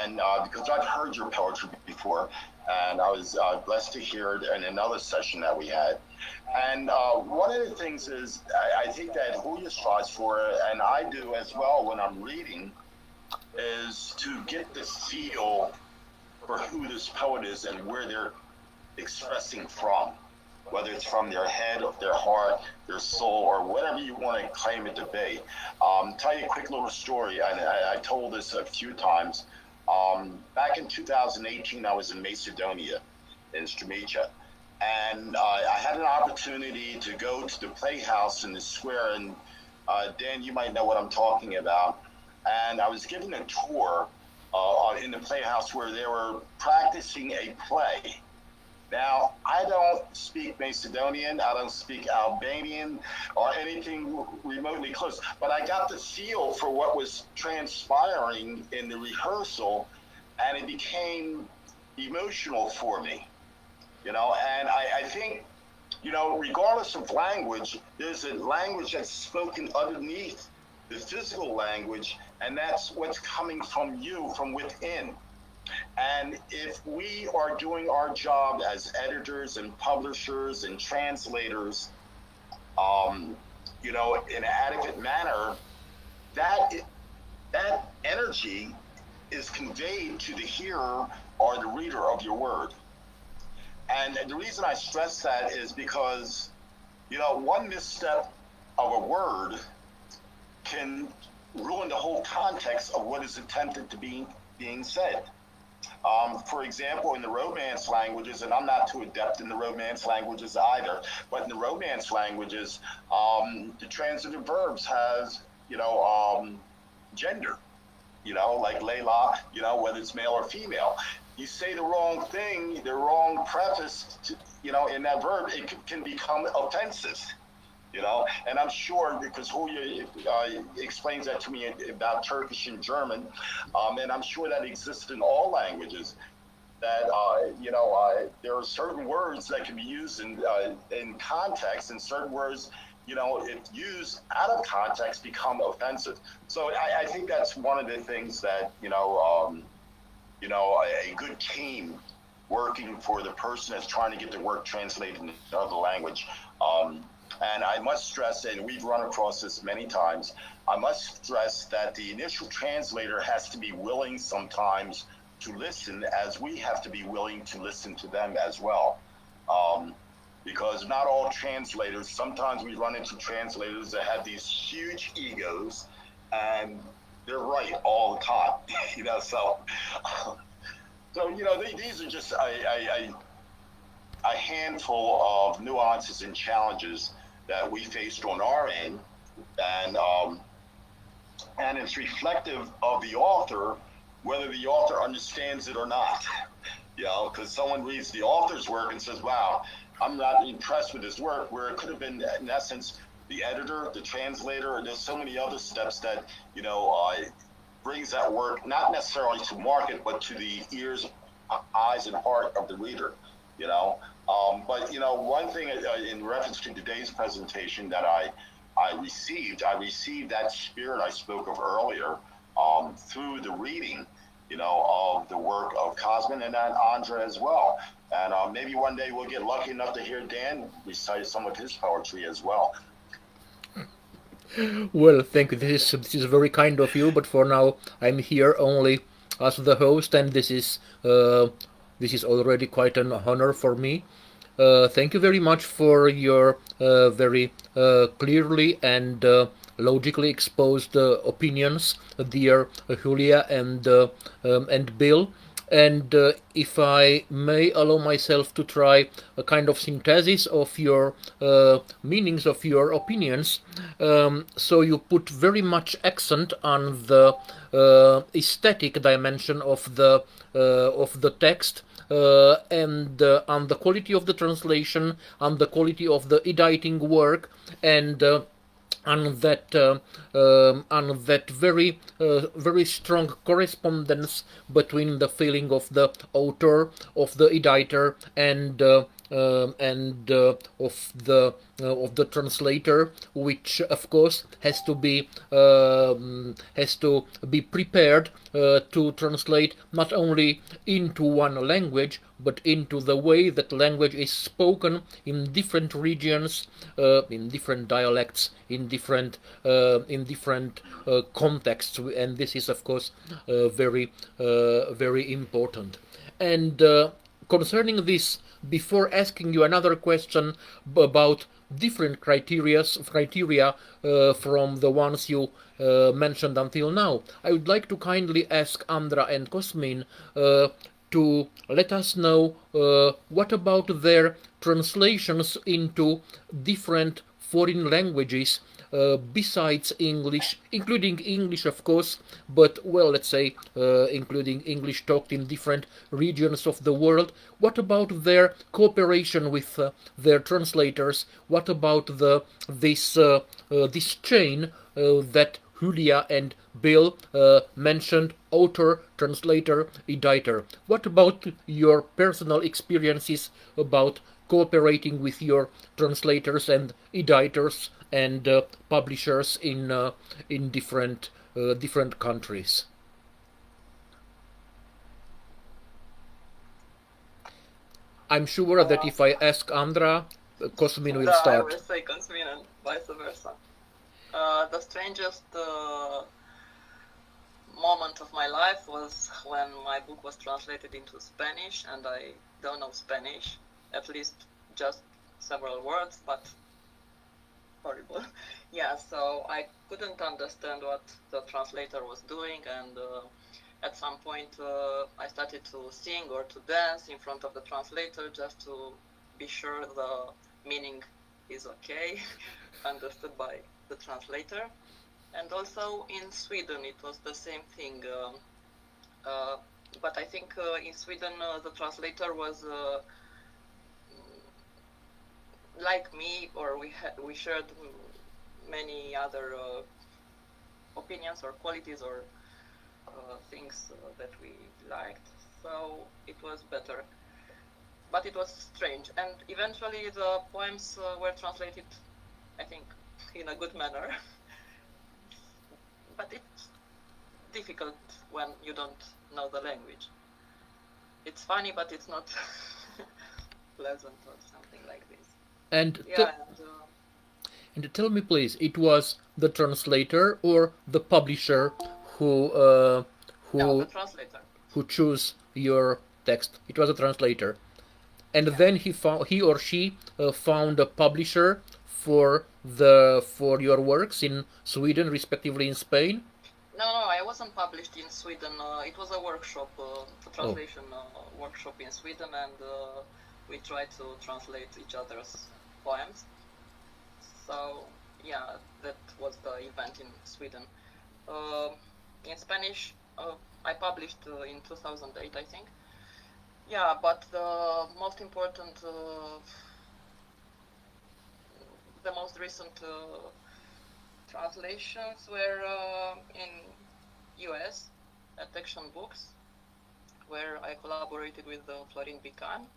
and because I've heard your poetry before, and I was blessed to hear it in another session that we had. And one of the things is, I think that Julia strives for, and I do as well when I'm reading, is to get the feel for who this poet is and where they're expressing from, whether it's from their head, their heart, their soul, or whatever you want to claim it to be. Tell you a quick little story. I told this a few times. Back in 2018, I was in Macedonia, in Strumica, and I had an opportunity to go to the Playhouse in the square, and Dan, you might know what I'm talking about. And I was given a tour in the Playhouse where they were practicing a play. Now, I don't speak Macedonian, I don't speak Albanian or anything remotely close, but I got the feel for what was transpiring in the rehearsal, and it became emotional for me, and I think, regardless of language, there's a language that's spoken underneath the physical language, and that's what's coming from you, from within. And if we are doing our job as editors and publishers and translators, in an adequate manner, that energy is conveyed to the hearer or the reader of your word. And the reason I stress that is because, one misstep of a word can ruin the whole context of what is intended to be being said. For example, in the Romance languages, and I'm not too adept in the Romance languages either, but in the Romance languages, the transitive verbs has, gender, like Layla, whether it's male or female. You say the wrong thing, the wrong preface, in that verb, it can become offensive. And I'm sure, because Julia explains that to me about Turkish and German, and I'm sure that exists in all languages, that, there are certain words that can be used in context, and certain words, if used out of context, become offensive. So I think that's one of the things that, a good team working for the person that's trying to get the work translated into another language. And I must stress, and we've run across this many times, I must stress that the initial translator has to be willing sometimes to listen, as we have to be willing to listen to them as well. Because not all translators, sometimes we run into translators that have these huge egos, and they're right all the time, so these are just a handful of nuances and challenges that we faced on our end, and it's reflective of the author, whether the author understands it or not. Because someone reads the author's work and says, wow, I'm not impressed with his work, where it could have been, in essence, the editor, the translator, and there's so many other steps that, brings that work, not necessarily to market, but to the ears, eyes, and heart of the reader, But, one thing in reference to today's presentation that I received that spirit I spoke of earlier through the reading, of the work of Cosmin and Andra as well. And maybe one day we'll get lucky enough to hear Dan recite some of his poetry as well. Well, thank you. This is very kind of you, but for now I'm here only as the host, and this is already quite an honor for me. Thank you very much for your very clearly and logically exposed opinions, dear Julia and Bill. And if I may allow myself to try a kind of synthesis of your meanings, of your opinions, so you put very much accent on the aesthetic dimension of the text, and on the quality of the translation, on the quality of the editing work, and and that very strong correspondence between the feeling of the author, of the editor, and of the translator, which of course has to be prepared to translate not only into one language but into the way that language is spoken in different regions, in different dialects, in different contexts, and this is of course very important. And concerning this, before asking you another question about different criteria from the ones you mentioned until now, I would like to kindly ask Andra and Cosmin to let us know what about their translations into different foreign languages besides English, including English, of course, but, well, let's say, including English talked in different regions of the world. What about their cooperation with their translators? What about this chain that Julia and Bill mentioned, author, translator, editor? What about your personal experiences about cooperating with your translators and editors and publishers in different countries? I'm sure that if I ask Andra, Cosmin will I start. will say Cosmin and vice versa. The strangest moment of my life was when my book was translated into Spanish, and I don't know Spanish, at least just several words, but horrible. Yeah, so I couldn't understand what the translator was doing, and at some point I started to sing or to dance in front of the translator just to be sure the meaning is okay, understood by the translator. And also in Sweden it was the same thing, but I think in Sweden the translator was like me, or we shared many other opinions or qualities or things that we liked, so it was better. But it was strange, and eventually the poems were translated, I think, in a good manner. But it's difficult when you don't know the language. It's funny, but it's not pleasant or something like this. And yeah, and tell me, please, it was the translator or the publisher who no, the translator. who chose your text? It was a translator, and then he or she found a publisher for your works in Sweden, respectively in Spain. No, I wasn't published in Sweden. It was a workshop, a translation workshop in Sweden, and we tried to translate each other's poems. So yeah, that was the event in Sweden. In Spanish, I published in 2008, I think. Yeah, but the most important, the most recent translations were in US at Action Books, where I collaborated with Florin Bican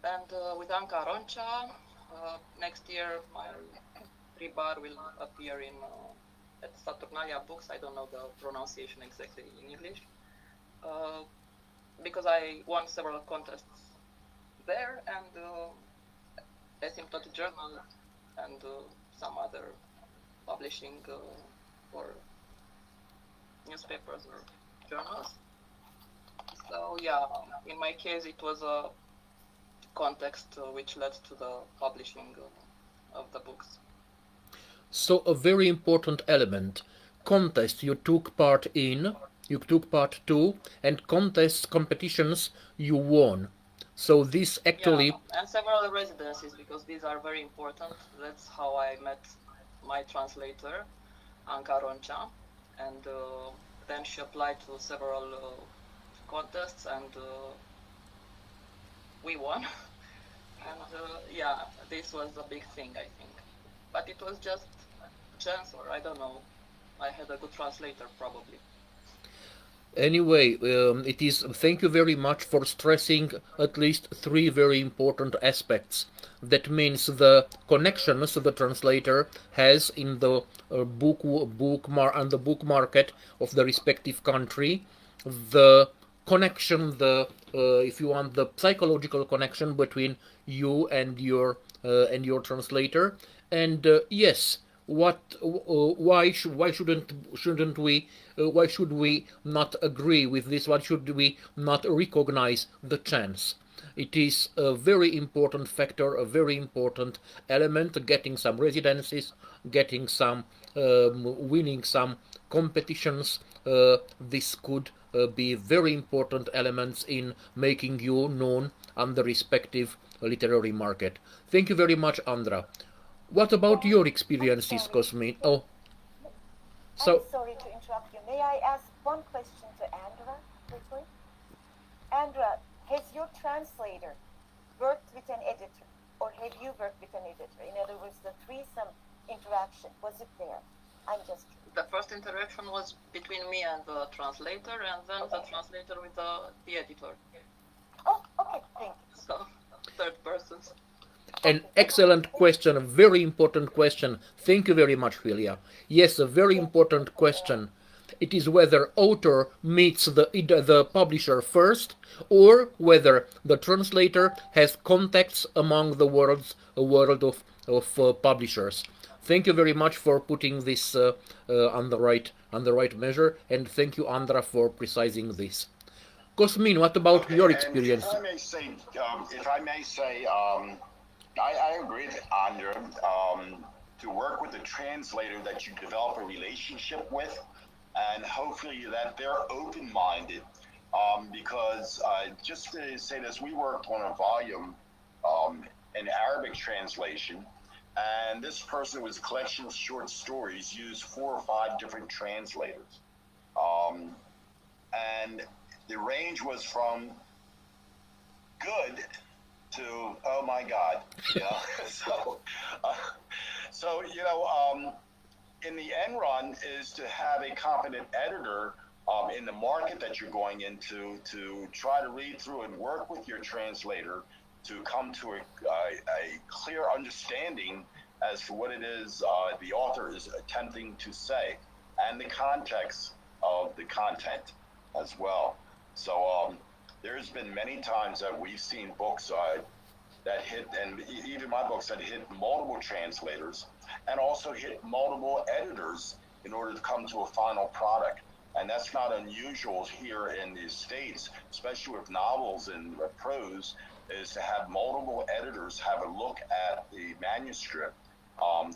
and with Anca Roncea. Next year, my rebar will appear in at Saturnalia Books. I don't know the pronunciation exactly in English, because I won several contests there, and Asymptotic Journal and some other publishing for newspapers or journals. So yeah, in my case it was a context which led to the publishing of the books. So a very important element. Contest you took part in, you took part to, and contests, competitions you won. So this actually... Yeah, and several residencies, because these are very important. That's how I met my translator, Anca Roncea, and then she applied to several contests, and we won. And yeah, this was a big thing, I think. But it was just chance, or I don't know. I had a good translator probably. Anyway, it is. Thank you very much for stressing at least three very important aspects. That means the connections the translator has in the and the book market of the respective country, the connection, the if you want, the psychological connection between you and your translator, and yes, why should we not agree with this? Why should we not recognize the chance? It is a very important factor, a very important element. Getting some residencies, getting some winning some competitions. This could be very important elements in making you known on the respective literary market. Thank you very much, Andra. What about your experiences, Cosmin? Oh, so I'm sorry to interrupt you. May I ask one question to Andra quickly? Andra, has your translator worked with an editor, or have you worked with an editor? In other words, the threesome interaction, was it there? I'm just curious. The first interaction was between me and the translator, and then the translator with the editor. Oh, okay, thank you. So, third persons. an excellent question, a very important question. Thank you very much, Filia. Yes, a very important question. It is whether author meets the publisher first, or whether the translator has contacts among the world of publishers. Thank you very much for putting this on the right measure, and thank you, Andra, for precising this. Cosmin, what about your experience? If I may say, I agree with Andra. To work with a translator that you develop a relationship with, and hopefully that they're open-minded. Because just to say this, we worked on a volume in Arabic translation, and this person was a collection of short stories, used 4 or 5 different translators. And the range was from good to, oh my God, you know. So you know, in the end run is to have a competent editor in the market that you're going into, to try to read through and work with your translator to come to a clear understanding as to what it is the author is attempting to say, and the context of the content as well. So there's been many times that we've seen books that hit, and even my books that hit multiple translators, and also hit multiple editors in order to come to a final product. And that's not unusual here in the States, especially with novels and prose, is to have multiple editors have a look at the manuscript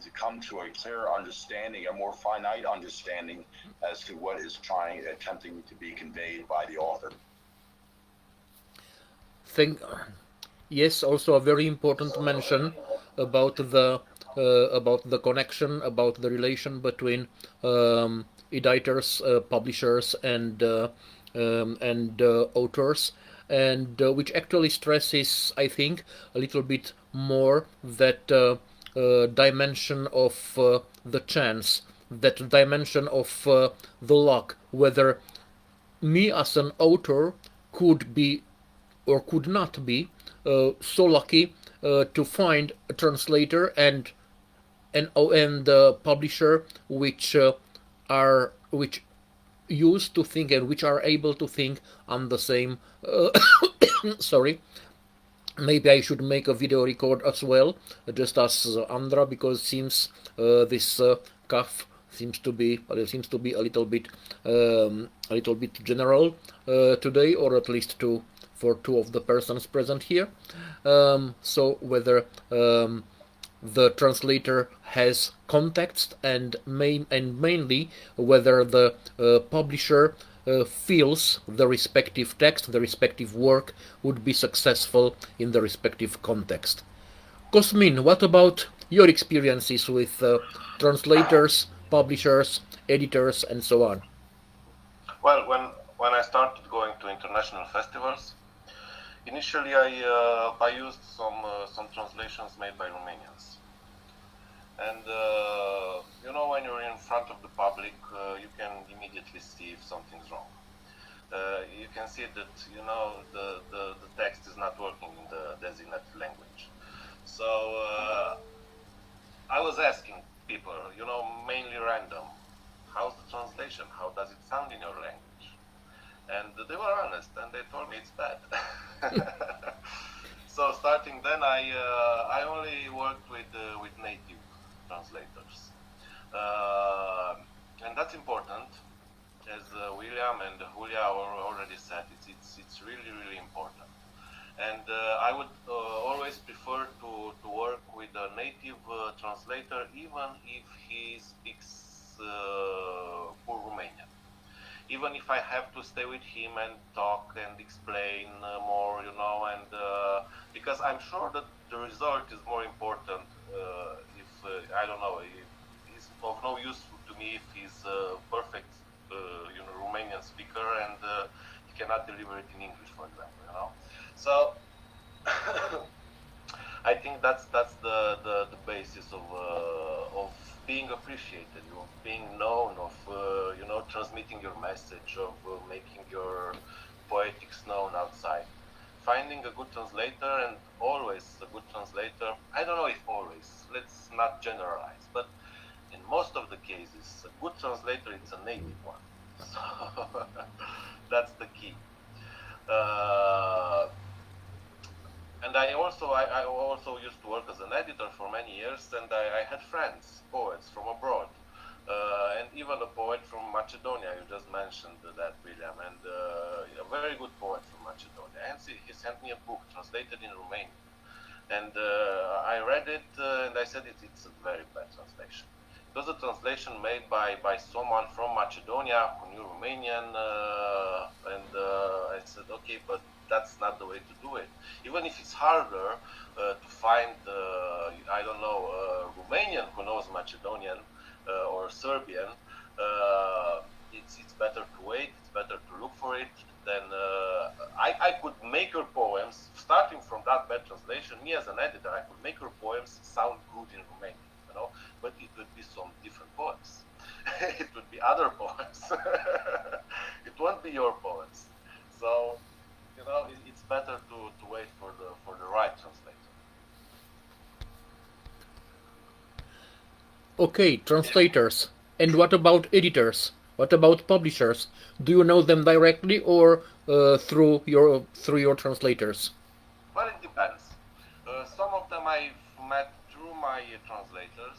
to come to a clearer understanding, a more finite understanding as to what is attempting to be conveyed by the author. Yes, also a very important mention about the connection, about the relation between editors, publishers, and authors, and which actually stresses, I think, a little bit more that dimension of the chance, that dimension of the luck, whether me as an author could be or could not be so lucky to find a translator and publisher which used to think and which are able to think on the same sorry, maybe I should make a video record as well, just as Andra, because seems this cough seems to be a little bit general today, or at least for 2 of the persons present here. So whether the translator has contacts, and mainly whether the publisher feels the respective text, the respective work would be successful in the respective context. Cosmin, what about your experiences with translators, publishers, editors, and so on? Well, when I started going to international festivals, initially I used some translations made by Romanians, And when you're in front of the public, you can immediately see if something's wrong. You can see that the text is not working in the designated language. So I was asking people, mainly random, how's the translation? How does it sound in your language? And they were honest, and they told me it's bad. So starting then, I only worked with native translators, and that's important. As William and Julia already said, it's really really important. And I would always prefer to work with a native translator, even if he speaks poor Romanian. Even if I have to stay with him and talk and explain more, and because I'm sure that the result is more important. If I don't know, it's of no use to me if he's a perfect, Romanian speaker and he cannot deliver it in English, for example. So I think that's the basis of being appreciated, of being known, of transmitting your message, of making your poetics known outside. Finding a good translator, and always a good translator. I don't know if always. Let's not generalize, but in most of the cases, a good translator is a native one. So that's the key. And I also used to work as an editor for many years, and I had friends, poets from abroad, and even a poet from Macedonia. You just mentioned that, William, and a very good poet from Macedonia. And he sent me a book translated in Romanian, and I read it, and I said it's a very bad translation. It was a translation made by someone from Macedonia who knew Romanian, and I said, okay, but that's not the way to do it. Even if it's harder to find, I don't know, Romanian who knows Macedonian or Serbian, it's better to wait, it's better to look for it. Then I could make your poems, starting from that bad translation, me as an editor, I could make your poems sound good in Romanian, but it would be some different poems. It would be other poems. It won't be your poems. So, it's better to wait for the right translator. Okay, translators. And what about editors? What about publishers? Do you know them directly or through your translators? Well, it depends. Some of them I've met through my translators.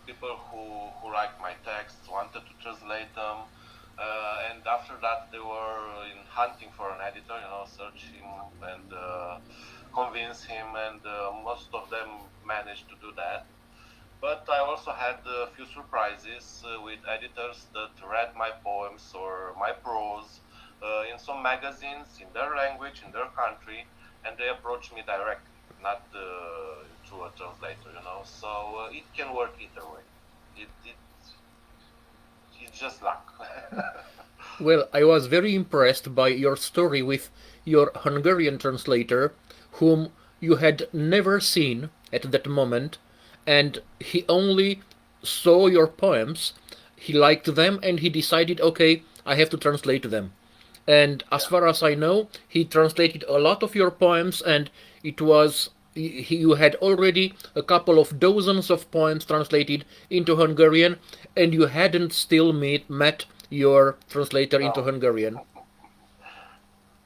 People who liked my texts, wanted to translate them. And after that, they were in hunting for an editor, search him and convince him, and most of them managed to do that. But I also had a few surprises with editors that read my poems or my prose in some magazines in their language, in their country, and they approached me directly, not through a translator, So it can work either way. It's just luck. Well, I was very impressed by your story with your Hungarian translator, whom you had never seen at that moment, and he only saw your poems, he liked them, and he decided, okay, I have to translate them. And as far as I know, he translated a lot of your poems, and it was you had already a couple of dozens of poems translated into Hungarian, and you hadn't still met your translator into Hungarian.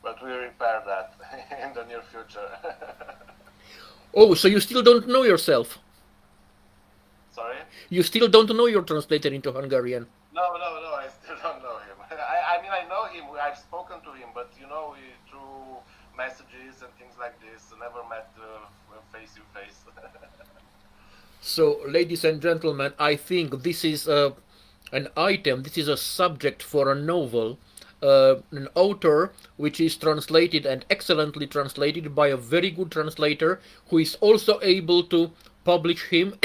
But we repair that in the near future. Oh, so you still don't know yourself? Sorry? You still don't know your translator into Hungarian? No, I still don't know him. I mean, I know him, I've spoken to him, but through messages and things like this, never met face to face. So, ladies and gentlemen, I think this is an item, this is a subject for a novel, an author which is translated and excellently translated by a very good translator who is also able to publish him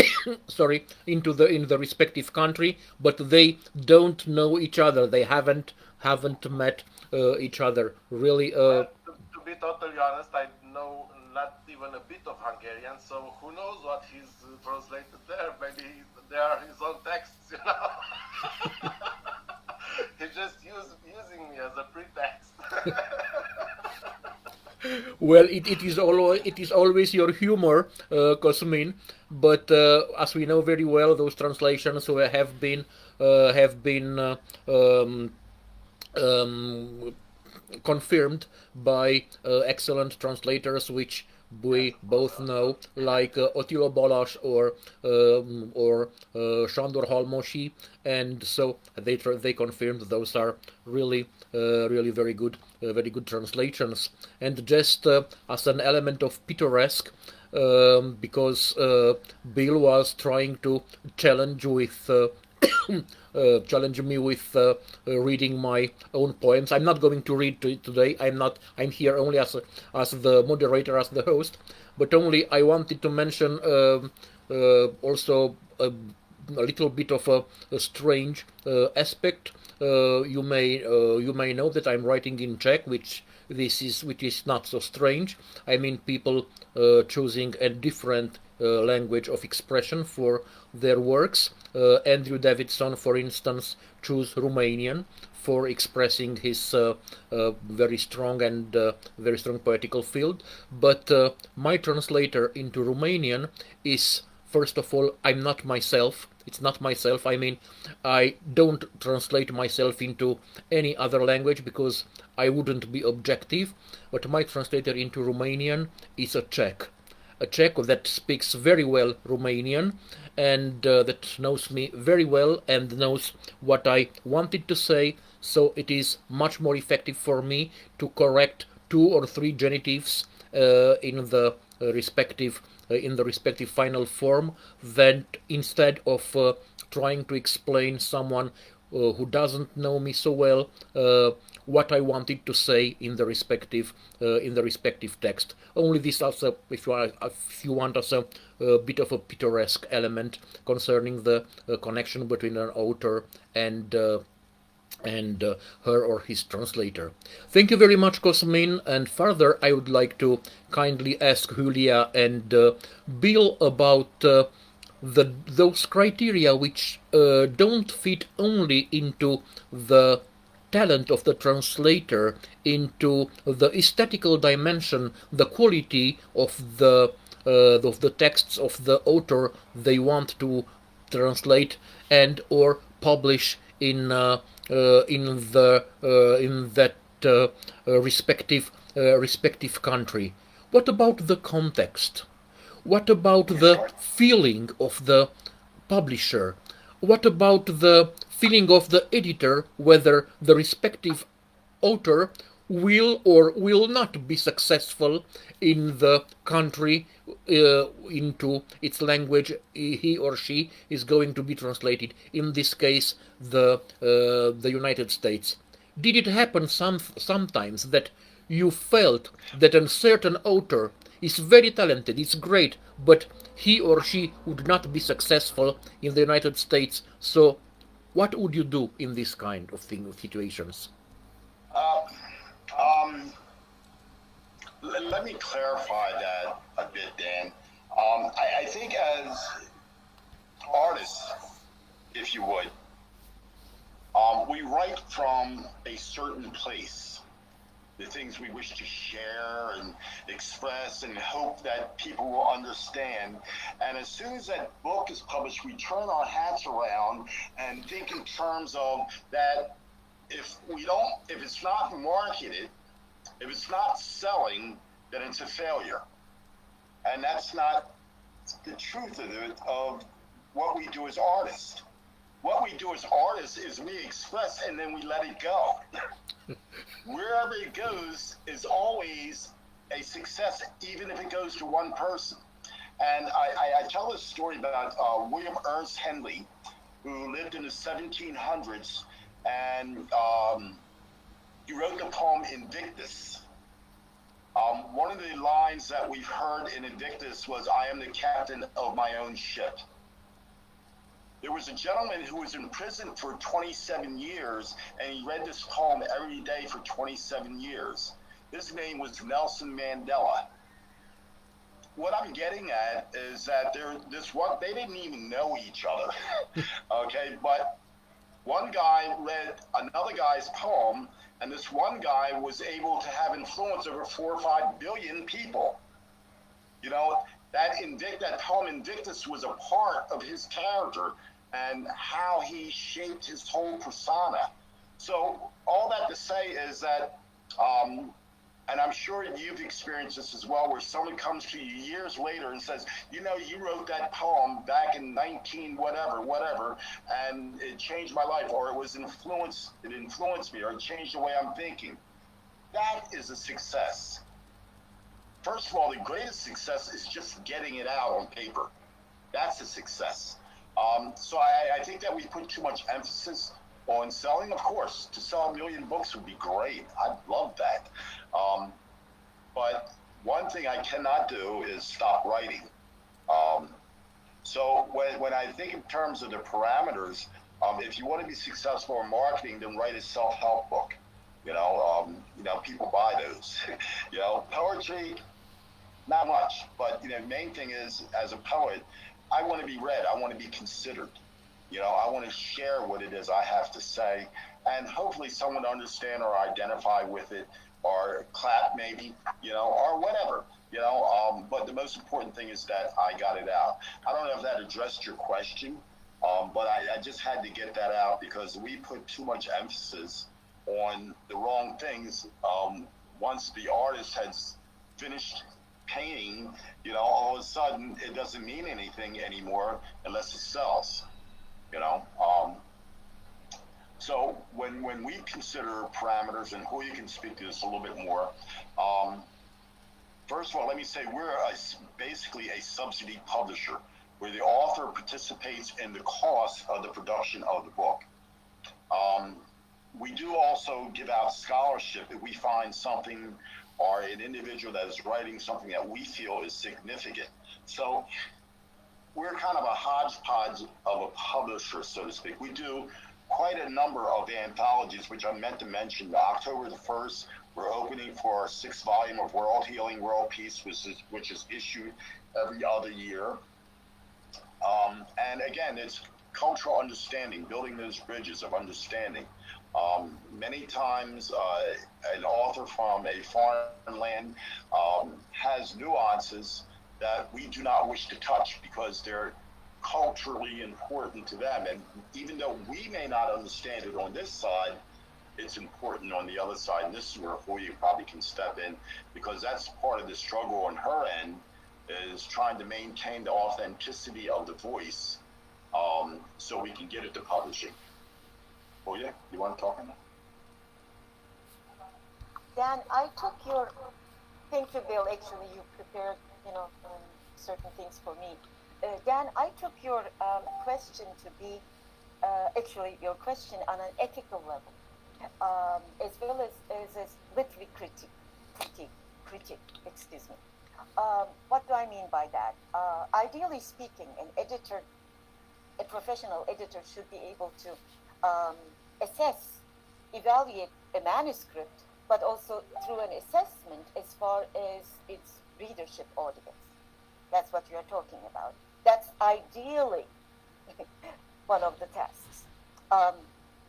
into the respective country, but they don't know each other, they haven't met each other really. Well, to be totally honest, I know not even a bit of Hungarian, so who knows what he's translated there? Maybe they are his own texts, you know. He's just using me as a pretext. Well, it is always your humor, Cosmin. But as we know very well, those translations have been um, confirmed by excellent translators, which we both know, like Attila Balázs or Sándor Halmosi, and so they confirmed those are really really very good translations. And just as an element of picturesque, because Bill was trying to challenge with challenge me with reading my own poems. I'm not going to read today. I'm not. I'm here only as the moderator, as the host. But only I wanted to mention also a little bit of a strange aspect. You may know that I'm writing in Czech, which is not so strange. I mean, people choosing a different language of expression for their works. Andrew Davidson, for instance, chose Romanian for expressing his very strong and very strong poetical field. But my translator into Romanian is, first of all, I'm not myself. It's not myself. I mean, I don't translate myself into any other language because I wouldn't be objective. But my translator into Romanian is a Czech that speaks very well Romanian, and that knows me very well and knows what I wanted to say, so it is much more effective for me to correct 2 or 3 genitives in the respective final form, than instead of trying to explain someone who doesn't know me so well what I wanted to say in the respective text. Only this also, if you want, as a bit of a picturesque element concerning the connection between an author and her or his translator. Thank you very much, Cosmin. And further, I would like to kindly ask Julia and Bill about those criteria which don't fit only into the talent of the translator, into the aesthetical dimension, the quality of the texts of the author they want to translate and or publish in that respective country. What about the context? What about the feeling of the publisher? What about the feeling of the editor, whether the respective author will or will not be successful in the country into its language he or she is going to be translated, in this case the United States? Did it happen sometimes that you felt that a certain author is very talented, it's great, but he or she would not be successful in the United States? So what would you do in this kind of situations? Let me clarify that a bit, Dan. I think as artists, if you would, we write from a certain place, the things we wish to share and express and hope that people will understand. And as soon as that book is published, we turn our hats around and think in terms of that if it's not marketed, if it's not selling, then it's a failure. And that's not the truth of what we do as artists. What we do as artists is we express and then we let it go. Wherever it goes is always a success, even if it goes to one person. And I tell this story about William Ernest Henley, who lived in the 1700s, and he wrote the poem Invictus. One of the lines that we've heard in Invictus was, "I am the captain of my own ship." There was a gentleman who was in prison for 27 years, and he read this poem every day for 27 years. His name was Nelson Mandela. what I'm getting at is that they didn't even know each other. Okay, but one guy read another guy's poem, and this one guy was able to have influence over 4 or 5 billion people. You know, that poem Invictus was a part of his character and how he shaped his whole persona. So all that to say is that, and I'm sure you've experienced this as well, where someone comes to you years later and says, you know, you wrote that poem back in 19 whatever, whatever, and it changed my life, or it influenced me, or it changed the way I'm thinking. That is a success. First of all, the greatest success is just getting it out on paper. That's a success. So I think that we put too much emphasis on selling. Of course, to sell 1 million books would be great. I'd love that. But one thing I cannot do is stop writing. So when I think in terms of the parameters, if you want to be successful in marketing, then write a self-help book. People buy those. Poetry, not much. But the main thing is, as a poet, I want to be read. I want to be considered. I want to share what it is I have to say, and hopefully someone understand or identify with it, or clap maybe, or whatever. But the most important thing is that I got it out. I don't know if that addressed your question, but I just had to get that out because we put too much emphasis on the wrong things. Once the artist has finished painting, all of a sudden it doesn't mean anything anymore unless it sells. So when we consider parameters, and who you can speak to this a little bit more, first of all, let me say we're basically a subsidy publisher where the author participates in the cost of the production of the book. We do also give out scholarship if we find something or an individual that is writing something that we feel is significant. So we're kind of a hodgepodge of a publisher, so to speak. We do quite a number of anthologies, which I meant to mention. October the 1st, we're opening for our 6th volume of World Healing, World Peace, which is issued every other year. And again, it's cultural understanding, building those bridges of understanding. Many times, an author from a foreign land has nuances that we do not wish to touch because they're culturally important to them. And even though we may not understand it on this side, it's important on the other side. And this is where Familia probably can step in, because that's part of the struggle on her end, is trying to maintain the authenticity of the voice, so we can get it to publishing. Familia, you want to talk on that? Dan, I took your, thank you, Bill. Actually, you prepared, certain things for me. Dan, I took your question to be, actually, your question on an ethical level, as well as literary critique, excuse me. What do I mean by that? Ideally speaking, an editor, a professional editor should be able to assess, evaluate a manuscript, but also through an assessment as far as its readership audience. That's what you're talking about. That's ideally one of the tasks.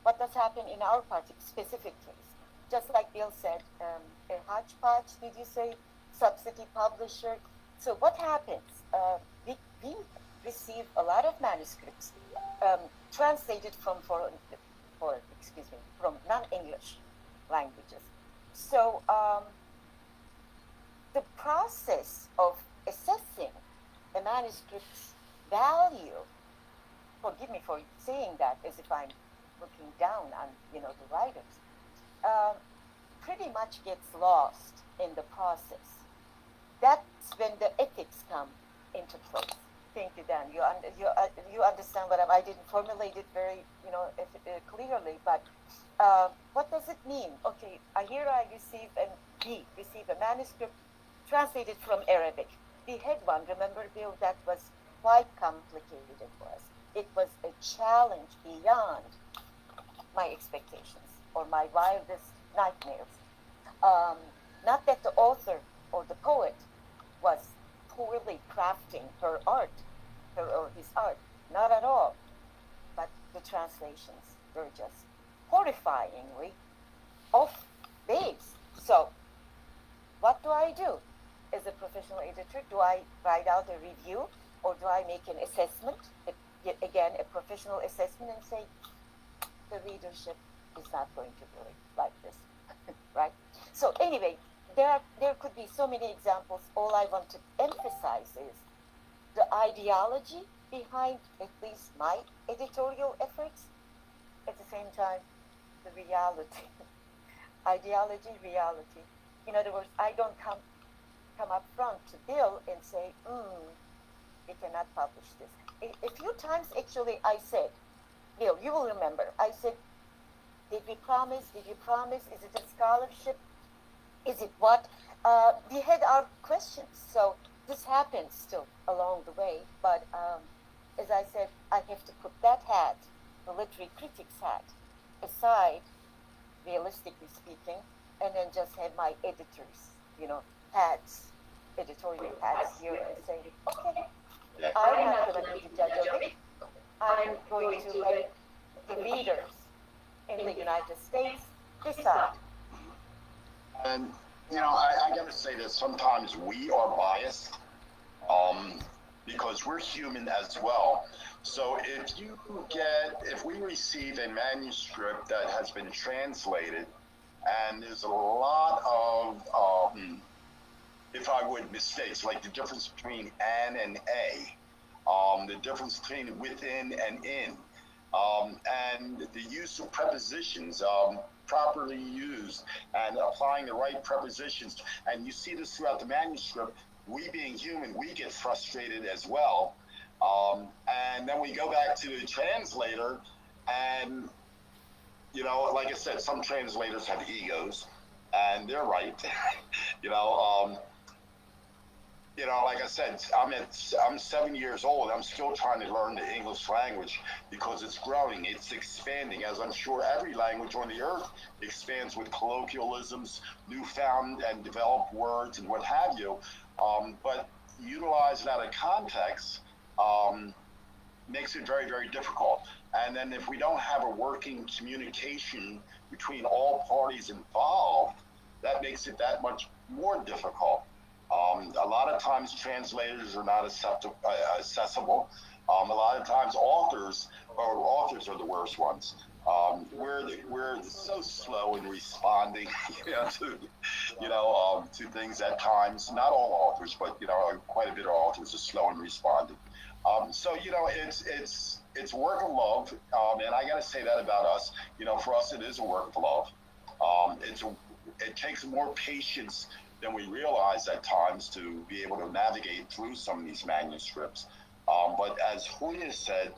What does happen in our specific case? Just like Bill said, a hodgepodge, did you say? Subsidy publisher. So what happens? We receive a lot of manuscripts translated from from non-English languages. So the process of assessing a manuscript's value, forgive me for saying that as if I'm looking down on the writers, pretty much gets lost in the process. That's when the ethics come into place. Thank you, Dan. You understand what I didn't formulate it very clearly, but what does it mean? Okay, here I receive a manuscript translated from Arabic. We had one, remember, Bill, that was quite complicated for us. It was a challenge beyond my expectations or my wildest nightmares. Not that the author or the poet was poorly really crafting her art, her or his art. Not at all. But the translations were just horrifyingly off base. So, what do I do as a professional editor? Do I write out a review, or do I make an assessment, again, a professional assessment, and say, the readership is not going to really like this, right? So anyway, there could be so many examples. All I want to emphasize is the ideology behind at least my editorial efforts, at the same time, the reality. Ideology, reality. In other words, I don't come up front to Bill and say, we cannot publish this. A few times, actually, I said, Bill, you will remember, I said, did we promise? Did you promise? Is it a scholarship? Is it what? We had our questions. So this happens still along the way. But as I said, I have to put that hat, the literary critic's hat, aside, realistically speaking, and then just have my editors, hats, editorial hats here, and say, okay, I'm not going to be the judge of it. I'm going to let the readers in the United States decide. And, I got to say that sometimes we are biased because we're human as well. So if we receive a manuscript that has been translated, and there's a lot of, if I would, mistakes, like the difference between an and a, the difference between within and in, and the use of prepositions properly used, and applying the right prepositions. And you see this throughout the manuscript. We being human, we get frustrated as well. And then we go back to the translator, and, like I said, some translators have egos, and they're right. Like I said, I'm 7 years old. I'm still trying to learn the English language because it's growing, it's expanding, as I'm sure every language on the earth expands with colloquialisms, newfound and developed words, and what have you. But utilized out of context makes it very, very difficult. And then if we don't have a working communication between all parties involved, that makes it that much more difficult. A lot of times translators are not accessible. A lot of times authors are the worst ones. We're so slow in responding to things at times. Not all authors, but quite a bit of authors are slow in responding. So it's work of love, and I got to say that about us. For us, it is a work of love. It takes more patience than we realize at times to be able to navigate through some of these manuscripts. But as Julia said,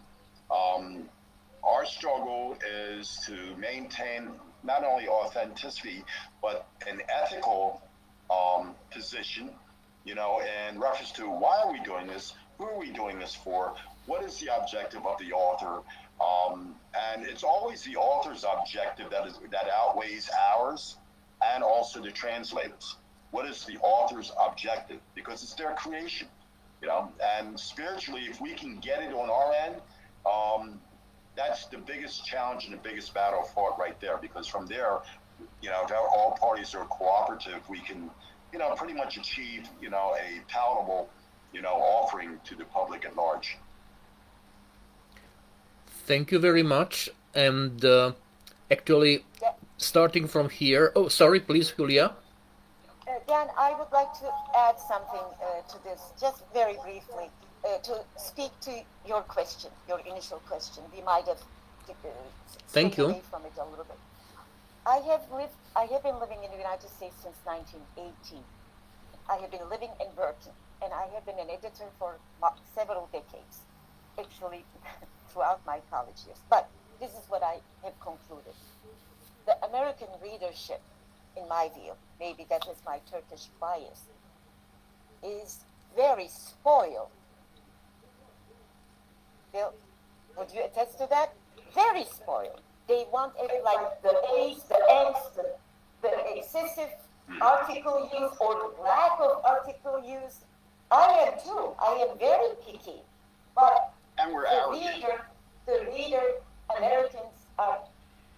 our struggle is to maintain not only authenticity, but an ethical position, in reference to why are we doing this, who are we doing this for, what is the objective of the author, and it's always the author's objective that outweighs ours, and also the translators. What is the author's objective? Because it's their creation, and spiritually, if we can get it on our end, that's the biggest challenge and the biggest battle fought right there, because from there, if all parties are cooperative, we can, pretty much achieve, a palatable, offering to the public at large. Thank you very much. And actually, starting from here, oh, sorry, please, Julia. Dan, I would like to add something to this, just very briefly, to speak to your question, your initial question. We might have Thank you. away from it a little bit. I have been living in the United States since 1980. I have been living and working, and I have been an editor for several decades, actually throughout my college years. But this is what I have concluded. The American readership, in my view, maybe that is my Turkish bias, is very spoiled. Bill, would you attest to that? Very spoiled. They want like the A's, the N's, the excessive article use or the lack of article use. I am too. I am very picky. But And we're the arrogant. reader, Americans are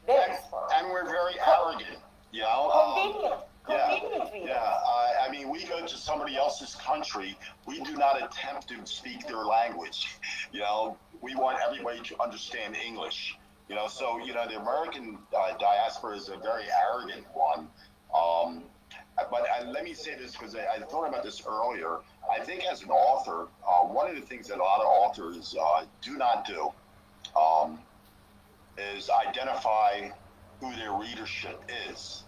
very smart. And we're very arrogant. You know, Convenient readers. I mean, we go to somebody else's country. We do not attempt to speak their language. You know, we want everybody to understand English. You know, so you know the American diaspora is a very arrogant one. But let me say this because I thought about this earlier. I think as an author, one of the things that a lot of authors do not do is identify who their readership is.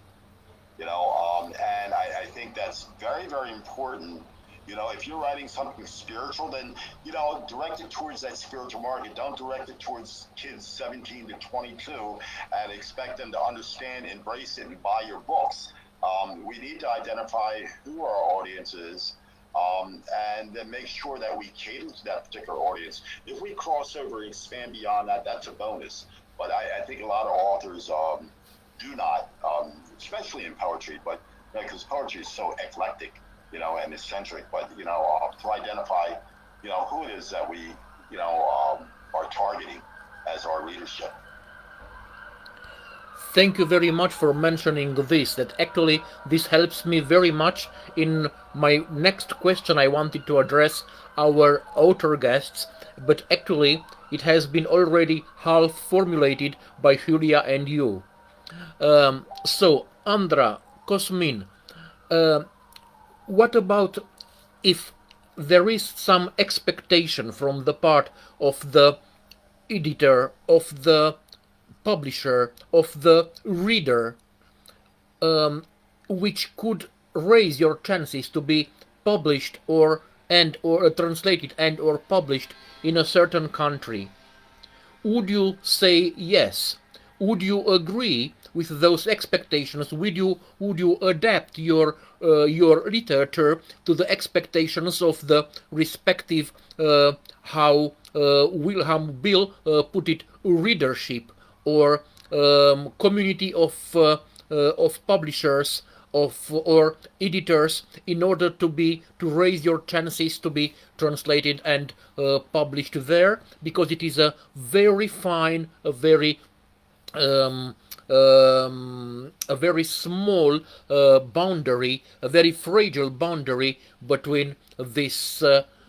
You know, and I think that's very, very important. You know, if you're writing something spiritual, then, you know, direct it towards that spiritual market. Don't direct it towards kids 17 to 22 and expect them to understand, embrace it, and buy your books. We need to identify who our audience is, and then make sure that we cater to that particular audience. If we cross over and expand beyond that, that's a bonus. But I think a lot of authors do not, especially in poetry, but because poetry is so eclectic, you know, and eccentric. But you know, to identify, you know, who it is that we, you know, are targeting as our readership. Thank you very much for mentioning this. That actually this helps me very much in my next question. I wanted to address our author guests, but actually it has been already half formulated by Julia and you. So, Andra, Cosmin, what about if there is some expectation from the part of the editor, of the publisher, of the reader, which could raise your chances to be published or translated and or published in a certain country? Would you say yes? Would you agree with those expectations? Would you adapt your literature to the expectations of the respective how Wilhelm Bill put it, readership or community of publishers or editors, in order to raise your chances to be translated and published there, because it is a very fine, a very small boundary, a very fragile boundary between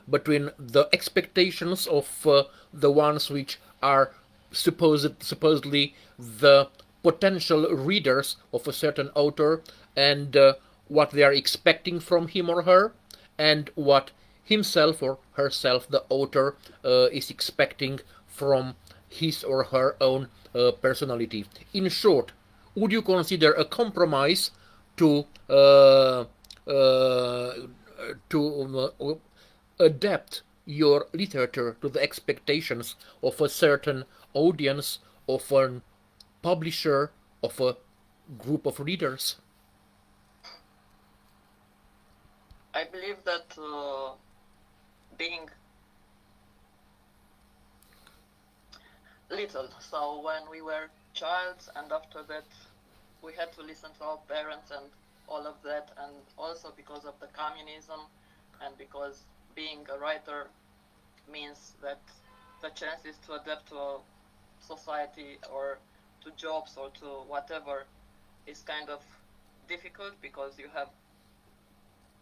between the expectations of the ones which are supposedly the potential readers of a certain author, and what they are expecting from him or her, and what himself or herself, the author, is expecting from his or her own personality. In short, would you consider a compromise to adapt your literature to the expectations of a certain audience, of a publisher, of a group of readers? I believe that being little, so when we were childs, and after that we had to listen to our parents and all of that, and also because of the communism, and because being a writer means that the chances to adapt to a society or to jobs or to whatever is kind of difficult, because you have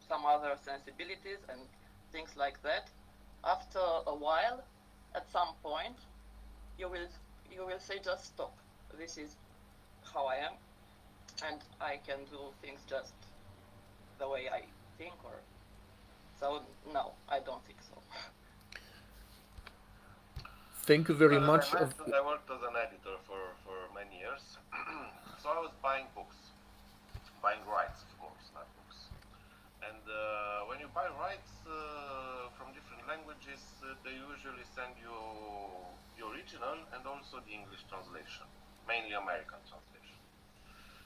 some other sensibilities and things like that. After a while, at some point, you will say, just stop. This is how I am, and I can do things just the way I think. Or so no, I don't think so. Thank you very Well, much. I worked as an editor for many years, so I was buying books, buying rights, of course, not books. And when you buy rights from different languages, they usually send you the original and also the English translation, mainly American translation.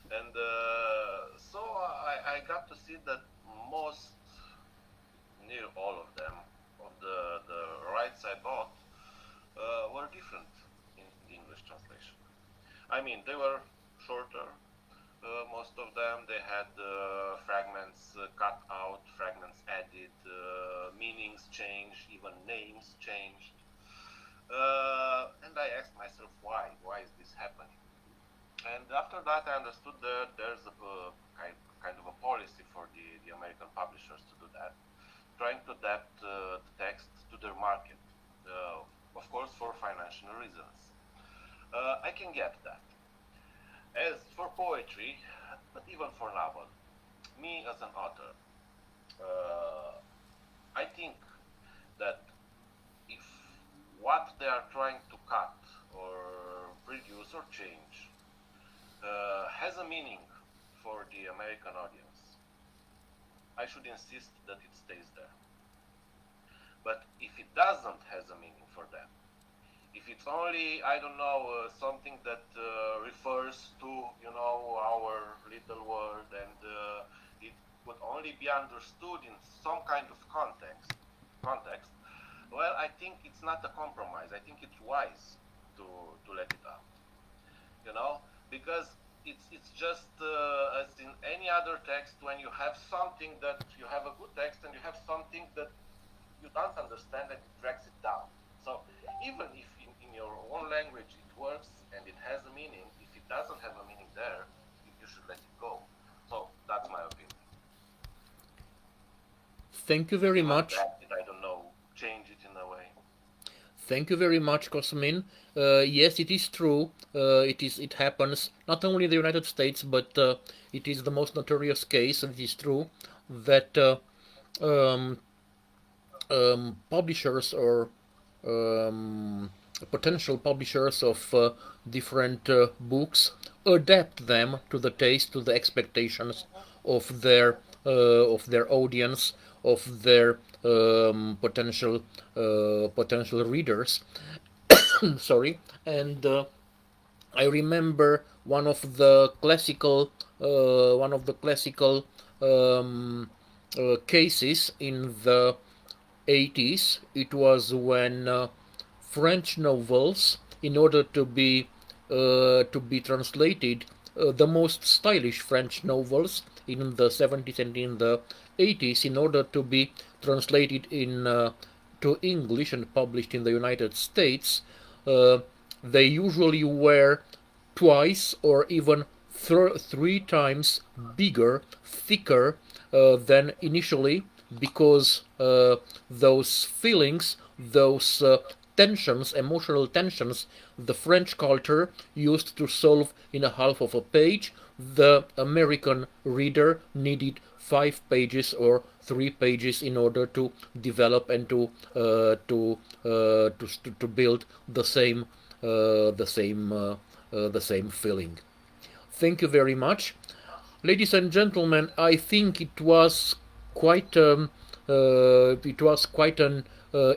And so I got to see that most, near all of them, of the rights I bought were different in the English translation. I mean, they were shorter. Most of them, they had fragments cut out, fragments added, meanings changed, even names changed. And I asked myself, why? Why is this happening? And after that, I understood that there's a kind of a policy for the American publishers to do that, trying to adapt the text to their market, of course, for financial reasons. I can get that. As for poetry, but even for novel, me as an author, I think that if what they are trying to cut or reduce or change has a meaning for the American audience, I should insist that it stays there. But if it doesn't has a meaning for them, if it's only, I don't know, something that refers to, our little world, and it would only be understood in some kind of context, well, I think it's not a compromise. I think it's wise to let it out, because it's just as in any other text, when you have something that you have a good text and you have something that you don't understand and it drags it down. So even if in your own language it works and it has a meaning, if it doesn't have a meaning there, you should let it go. So that's my opinion. Thank you very much. I don't know, change it in a way. Thank you very much, Cosmin. Yes, it is true. It happens not only in the United States, but it is the most notorious case. And it is true that um, publishers or potential publishers of different books adapt them to the taste, to the expectations of their audience, of their potential readers. Sorry, and I remember one of the classical cases in the 80s. It was when French novels, in order to be translated, the most stylish French novels in the 70s and in the 80s, in order to be translated to English and published in the United States, they usually were twice or even three times bigger, thicker than initially, because those feelings, those tensions, emotional tensions, the French culture used to solve in a half of a page, the American reader needed 5 pages or 3 pages in order to develop and to build the same feeling. Thank you very much, ladies and gentlemen. I think it was quite an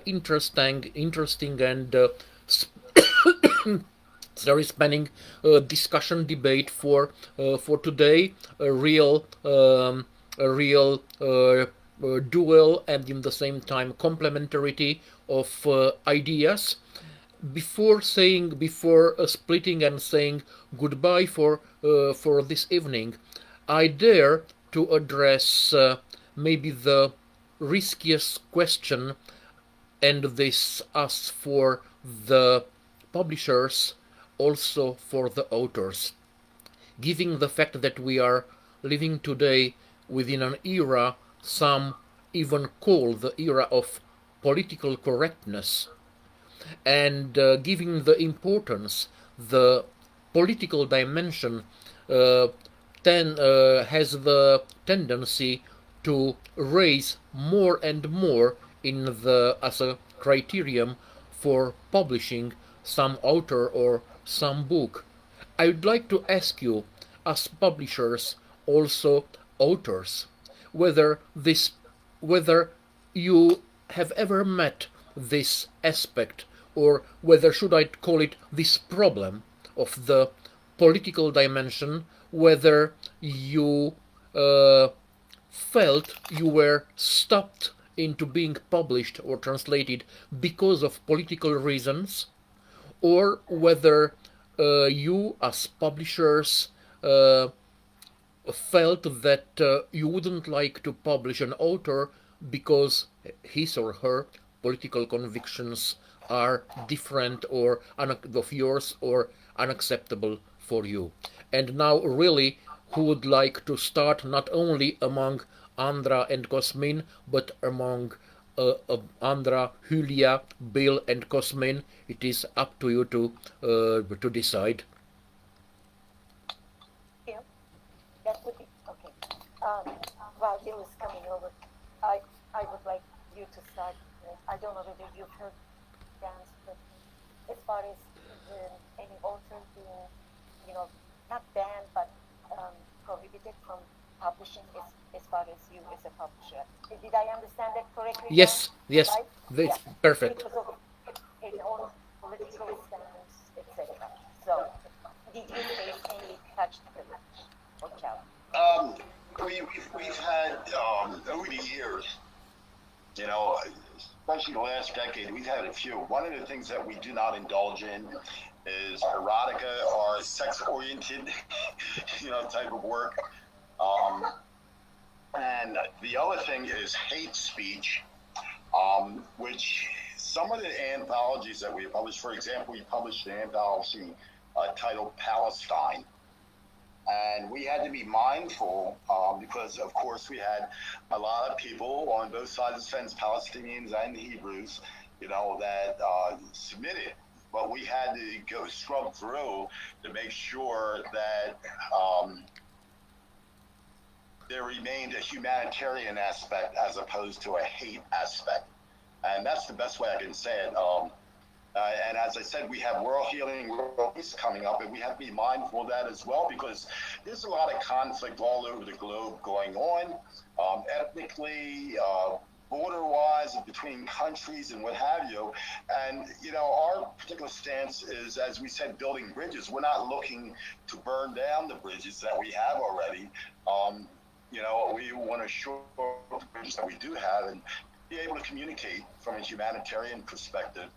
interesting and spanning discussion debate for today. A real dual and in the same time complementarity of ideas. Before splitting and saying goodbye for this evening, I dare to address maybe the riskiest question, and this asks for the publishers, also for the authors. Given the fact that we are living today within an era some even call the era of political correctness, and giving the importance, the political dimension has the tendency to raise more and more as a criterion for publishing some author or some book. I would like to ask you, as publishers, also authors, whether you have ever met this aspect, or whether should I call it this problem of the political dimension, whether you felt you were stopped into being published or translated because of political reasons, or whether you as publishers felt that you wouldn't like to publish an author because his or her political convictions are different or of yours or unacceptable for you. And now, really, who would like to start not only among Andra and Cosmin, but among Andra, Julia, Bill, and Cosmin? It is up to you to decide. Yeah, that would be okay. Um, while Bill is coming over, I I would like you to start. I don't know whether you've heard dance, but as far as any author being, you know, not banned but prohibited from publishing as far as you as a publisher. Did I understand that correctly, Dan? Yes, yes, Right? Yeah. it's perfect. Because of his own political stance, etc. So, did you face any such privilege or challenge? Um, we've had over the years, you know, especially the last decade, we've had a few. One of the things that we do not indulge in is erotica or sex-oriented, type of work. Um, and the other thing is hate speech, which some of the anthologies that we published, for example, we published an anthology titled Palestine. And we had to be mindful because, of course, we had a lot of people on both sides of the fence, Palestinians and Hebrews, that submitted. But we had to go scrub through to make sure that there remained a humanitarian aspect as opposed to a hate aspect. And that's the best way I can say it. And as I said, we have World Healing, World Peace coming up, and we have to be mindful of that as well because there's a lot of conflict all over the globe going on, ethnically, border-wise, between countries and what have you. And, our particular stance is, as we said, building bridges. We're not looking to burn down the bridges that we have already. We want to shore up the bridges that we do have and be able to communicate from a humanitarian perspective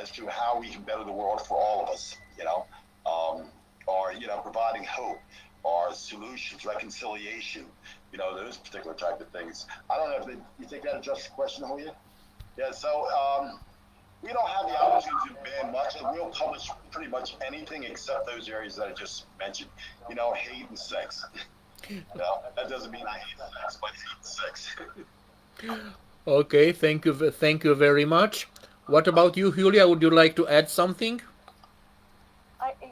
as to how we can better the world for all of us, or, providing hope or solutions, reconciliation, those particular type of things. I don't know if you think that addresses the question, Julia? Yeah, so we don't have the opportunity to ban much, and we'll publish pretty much anything except those areas that I just mentioned, hate and sex. That doesn't mean I hate sex, but hate sex. Okay, thank you very much. What about you, Julia? Would you like to add something?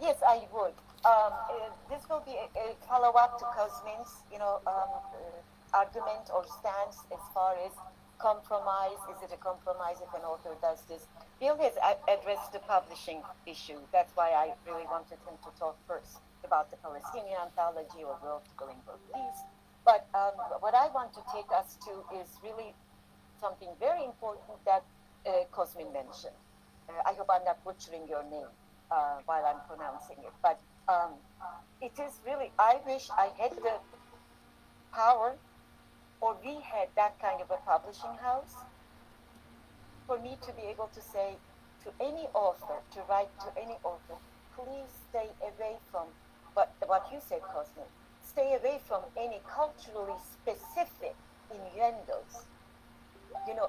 Yes, I would. This will be a follow-up to Cosmin's, argument or stance as far as compromise. Is it a compromise if an author does this? Bill has addressed the publishing issue. That's why I really wanted him to talk first about the Palestinian anthology or World Going World Peace. But what I want to take us to is really something very important that Cosmin mentioned. I hope I'm not butchering your name while I'm pronouncing it, but it is really, I wish I had the power or we had that kind of a publishing house for me to be able to say to any author, to write to any author, please stay away from what you said, Cosmin, stay away from any culturally specific innuendos.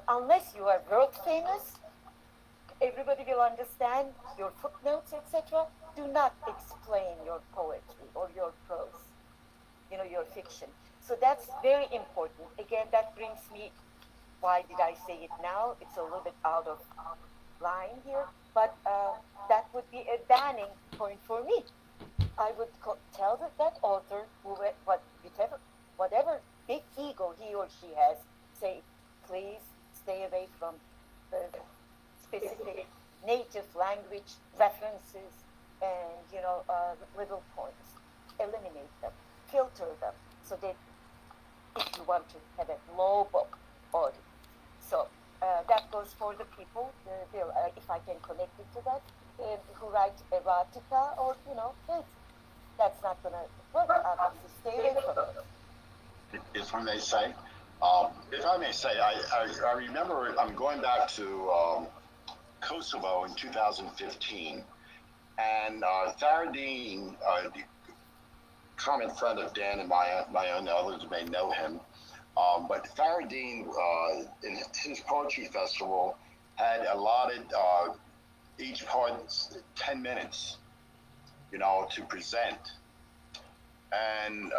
Unless you are world famous, everybody will understand your footnotes, etc. Do not explain your poetry or your prose, your fiction. So that's very important. Again, that brings me, why did I say it now? It's a little bit out of line here, but that would be a banning point for me. I would tell that author, whatever big ego he or she has, say, please stay away from the specific native language references and little points. Eliminate them, filter them, so that if you want to have a global audience. So that goes for the people, if I can connect it to that, who write erotica or hate. That's not going to work. Obviously, stay away from it. If I may say, I remember I'm going back to Kosovo in 2015, and Faradine, the common friend of Dan and my own, others may know him, But Faradine, in his poetry festival, had allotted each poet 10 minutes, to present. And,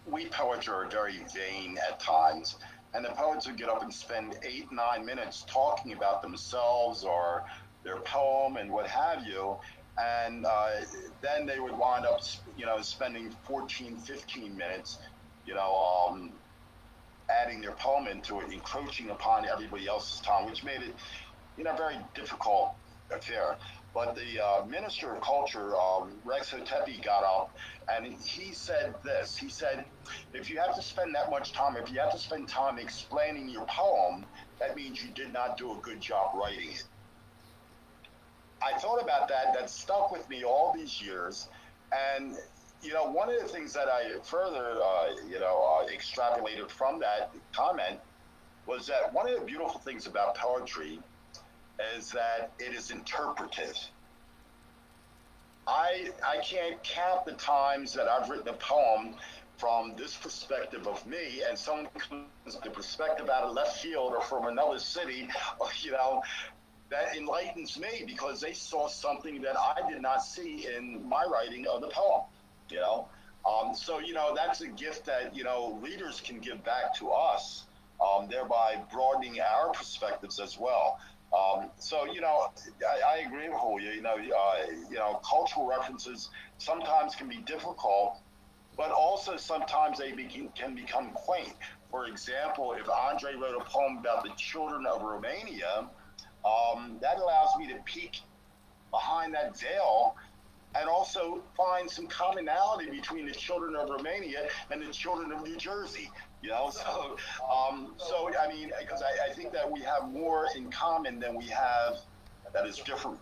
we poets are very vain at times. And the poets would get up and spend 8, 9 minutes talking about themselves or their poem and what have you. And then they would wind up, spending 14, 15 minutes, adding their poem into it, encroaching upon everybody else's time, which made it, a very difficult affair. But the Minister of Culture, Rex Hotepi, got up and he said this. He said, if you have to spend that much time, if you have to spend time explaining your poem, that means you did not do a good job writing it. I thought about that. That stuck with me all these years. And, one of the things that I further, extrapolated from that comment was that one of the beautiful things about poetry is that it is interpretive. I can't count the times that I've written a poem from this perspective of me, and someone comes the perspective out of left field or from another city, that enlightens me because they saw something that I did not see in my writing of the poem. So that's a gift that readers can give back to us, thereby broadening our perspectives as well. So I agree with Julia. Cultural references sometimes can be difficult, but also sometimes they can become quaint. For example, if Andre wrote a poem about the children of Romania, that allows me to peek behind that veil and also find some commonality between the children of Romania and the children of New Jersey. So I mean, because I think that we have more in common than we have that is different,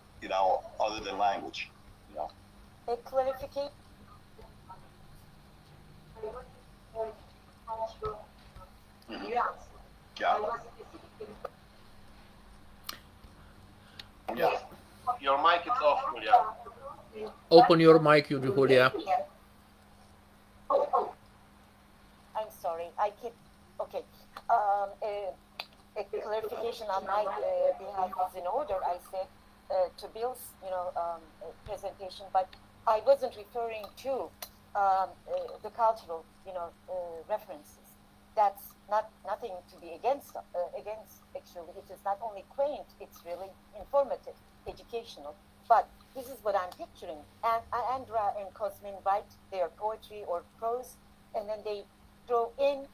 other than language. A clarification. Mm-hmm. Yeah. Yeah. Your mic is off, Julia. Open your mic, Julia. I'm sorry. Okay. A clarification on my behalf is in order. I said to Bill's, presentation, but I wasn't referring to the cultural, references. That's nothing to be against. Actually, it is not only quaint; it's really informative, educational. But this is what I'm picturing. And Andra and Cosmin write their poetry or prose, and then they throw in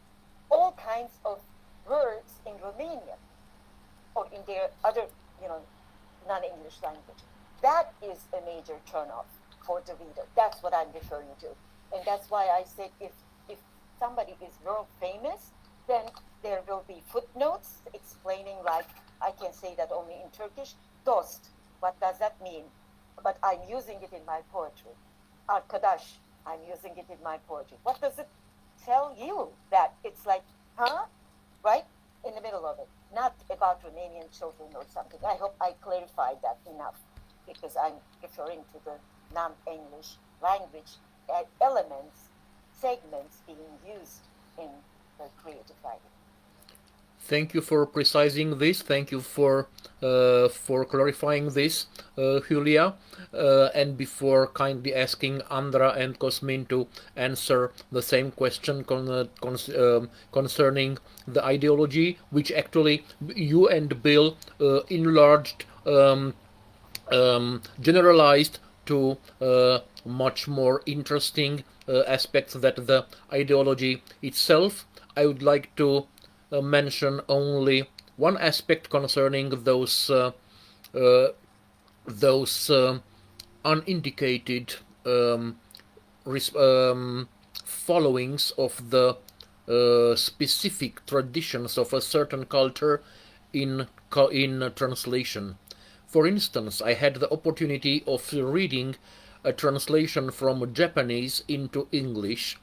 all kinds of words in Romanian or in their other, non-English language. That is a major turnoff for the reader. That's what I'm referring to. And that's why I said if somebody is world famous, then there will be footnotes explaining, like, I can say that only in Turkish, dost. What does that mean? But I'm using it in my poetry. Arkadaş, I'm using it in my poetry. What does it tell you? That it's like, huh? Right? In the middle of it. Not about Romanian children or something. I hope I clarified that enough, because I'm referring to the non-English language elements, segments being used in the creative writing. Thank you for precising this. Thank you for clarifying this, Julia. And before kindly asking Andra and Cosmin to answer the same question concerning the ideology, which actually you and Bill enlarged, generalized to much more interesting aspects that the ideology itself. I would like to mention only one aspect concerning those unindicated followings of the specific traditions of a certain culture in translation. For instance, I had the opportunity of reading a translation from Japanese into English,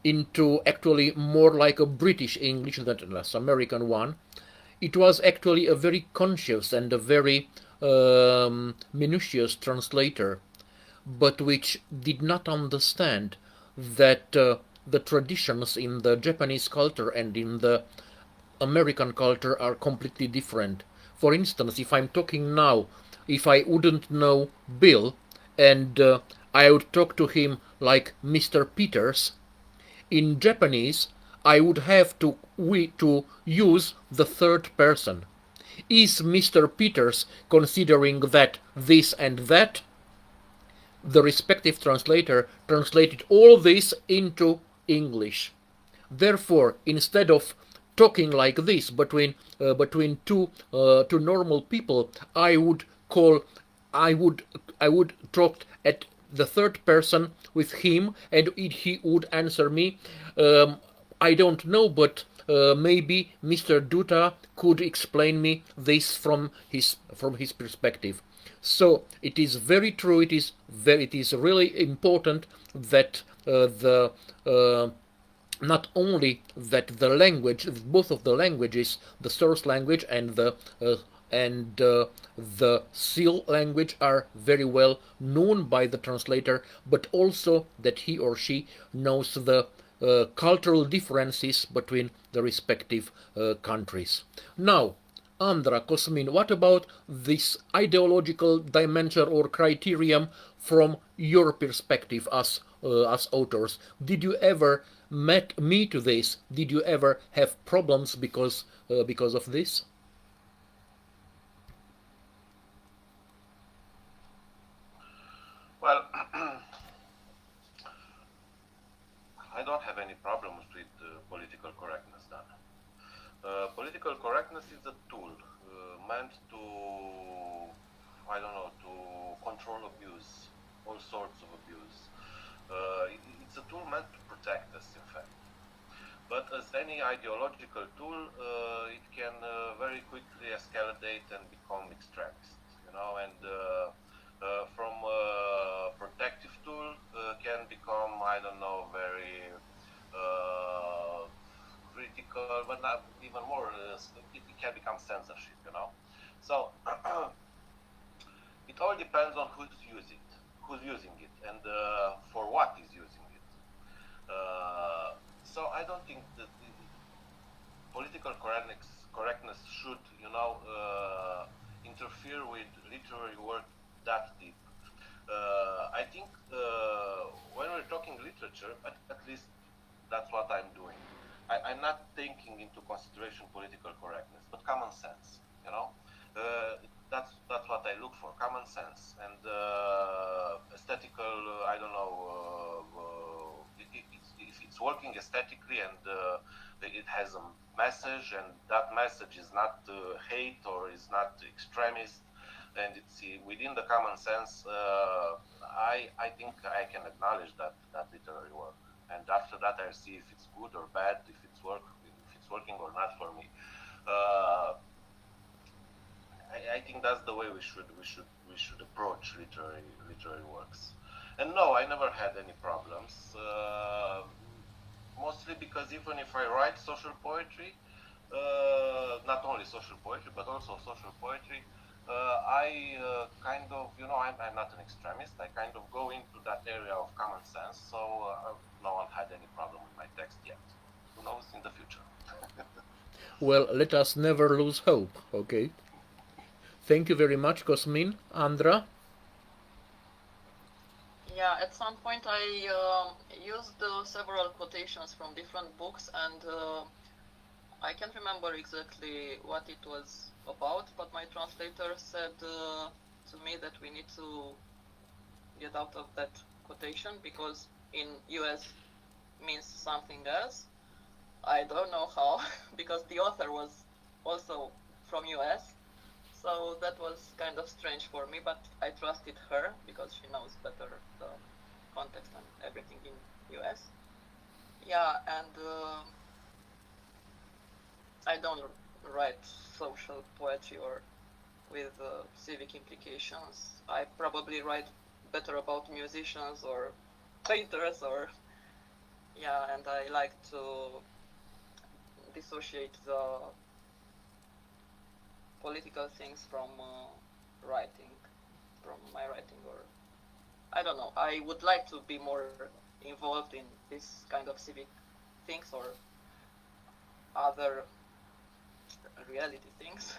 into actually more like a British English than less American one. It was actually a very conscious and a very minutious translator, but which did not understand that the traditions in the Japanese culture and in the American culture are completely different. For instance, if I'm talking now, if I wouldn't know Bill and I would talk to him like Mr. Peters, in Japanese I would have to use the third person. Is Mr. Peters considering that this and that? The respective translator translated all this into English. Therefore, instead of talking like this between two normal people, I would I would talk at the third person with him, and he would answer me. I don't know, but maybe Mr. Duta could explain me this from his perspective. So it is very true. It is really important that the not only that the language, both of the languages, the source language and the seal language are very well known by the translator, but also that he or she knows the cultural differences between the respective countries. Now, Andra, Cosmin, what about this ideological dimension or criterion from your perspective as authors? Did you ever meet this? Did you ever have problems because of this? Well, I don't have any problems with political correctness then. Political correctness is a tool meant to, I don't know, to control abuse, all sorts of abuse. It's a tool meant to protect us, in fact. But as any ideological tool, it can very quickly escalate and become extremist, and from protective tool can become, I don't know, very critical, but not even more, it can become censorship. So it all depends on who's using it, and for what is using it. So I don't think that political correctness should, interfere with literary work that deep. I think when we're talking literature, at least that's what I'm doing. I'm not taking into consideration political correctness, but common sense. That's what I look for, common sense and aesthetical. I don't know if it's working aesthetically and it has a message, and that message is not hate or is not extremist, and it's within the common sense. I think I can acknowledge that literary work, and after that I see if it's good or bad, if it's working or not for me. I think that's the way we should approach literary works. And no, I never had any problems. Mostly because even if I write social poetry, not only social poetry but also social poetry, I kind of, I'm not an extremist. I kind of go into that area of common sense. So no one had any problem with my text yet. Who knows in the future? Well, let us never lose hope. Okay. Thank you very much, Cosmin. Andra? Yeah, at some point I used several quotations from different books, and I can't remember exactly what it was about, but my translator said to me that we need to get out of that quotation because in US means something else. I don't know how, because the author was also from US. So that was kind of strange for me, but I trusted her because she knows better the context and everything in US. Yeah, and I don't write social poetry or with civic implications. I probably write better about musicians or painters or yeah, and I like to dissociate the political things from writing, from my writing, or I don't know. I would like to be more involved in this kind of civic things or other reality things,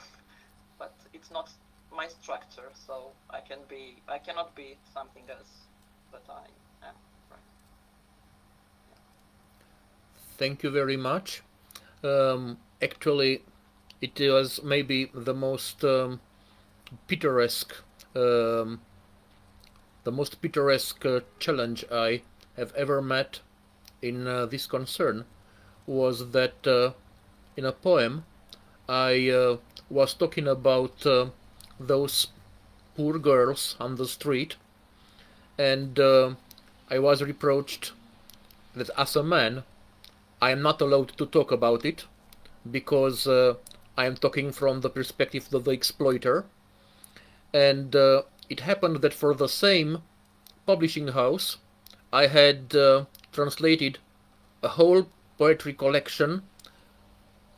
but it's not my structure, so I cannot be something else, but I am. Right. Yeah. Thank you very much. Actually, it was maybe the most picturesque, um, challenge I have ever met in this concern was that in a poem I was talking about those poor girls on the street, and I was reproached that as a man I am not allowed to talk about it because I am talking from the perspective of the exploiter. And it happened that for the same publishing house I had translated a whole poetry collection,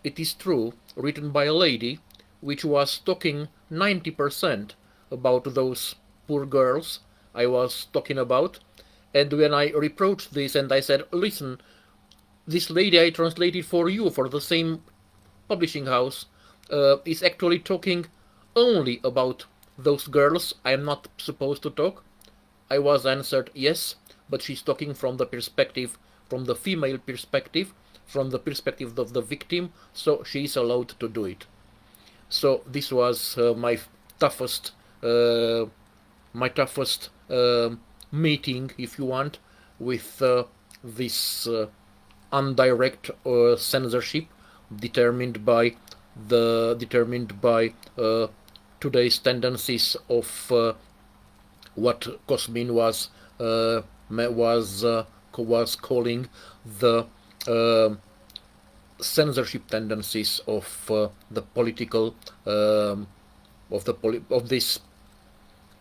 it is true, written by a lady, which was talking 90% about those poor girls I was talking about. And when I reproached this and I said, listen, this lady I translated for you for the same publishing house is actually talking only about those girls I am not supposed to talk, I was answered yes, but she's talking from the perspective, from the female perspective, from the perspective of the victim, so she is allowed to do it. So this was my toughest meeting, if you want, with this indirect censorship determined by today's tendencies of what Kosmin was calling the censorship tendencies of the political of this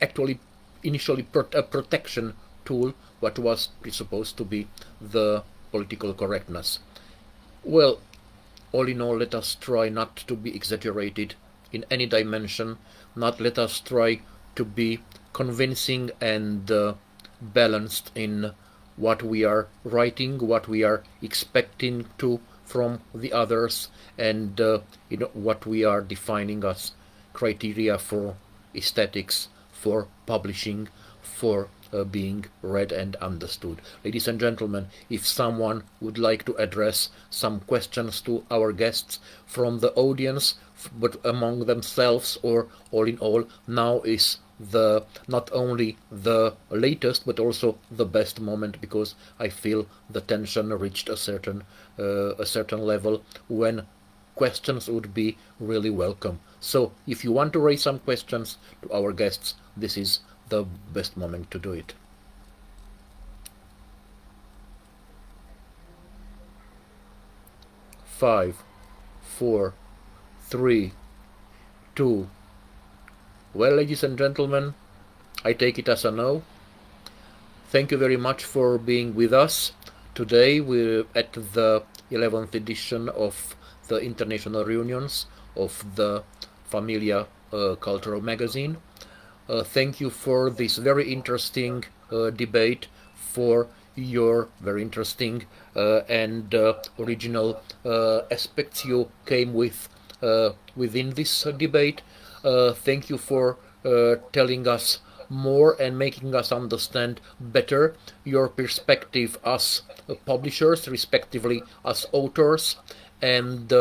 actually initially a protection tool, what was supposed to be the political correctness. Well, all in all, let us try not to be exaggerated in any dimension, not let us try to be convincing and balanced in what we are writing, what we are expecting to from the others, and what we are defining as criteria for aesthetics, for publishing, for being read and understood. Ladies and gentlemen, if someone would like to address some questions to our guests from the audience, but among themselves or all in all, now is the not only the latest but also the best moment, because I feel the tension reached a certain level when questions would be really welcome. So if you want to raise some questions to our guests, this is the best moment to do it. Five, 4, 3, 2. Well, ladies and gentlemen, I take it as a no. Thank you very much for being with us. Today we're at the 11th edition of the international reunions of the Familia cultural magazine. Thank you for this very interesting debate, for your very interesting and original aspects you came with within this debate. Thank you for telling us more and making us understand better your perspective as publishers, respectively as authors, and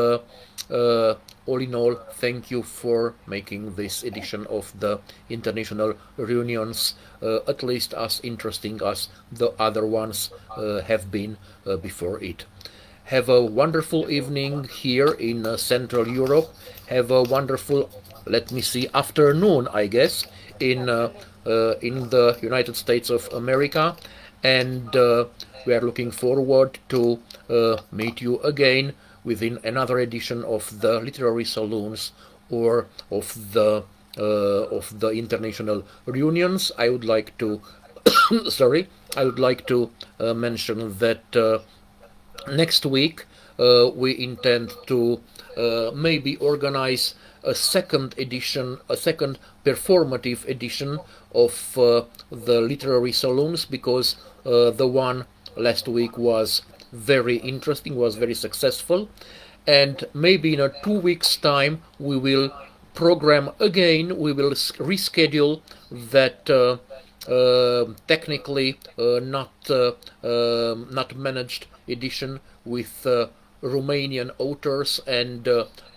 all in all, thank you for making this edition of the international reunions at least as interesting as the other ones have been before it. Have a wonderful evening here in Central Europe. Have a wonderful, let me see, afternoon, I guess, in the United States of America. And we are looking forward to meet you again within another edition of the literary saloons or of the international reunions. I would like to mention that next week we intend to maybe organize a second performative edition of the literary saloons, because the one last week was very interesting, was very successful, and maybe in a 2 weeks' time we will program again. We will reschedule that technically not managed edition with Romanian authors and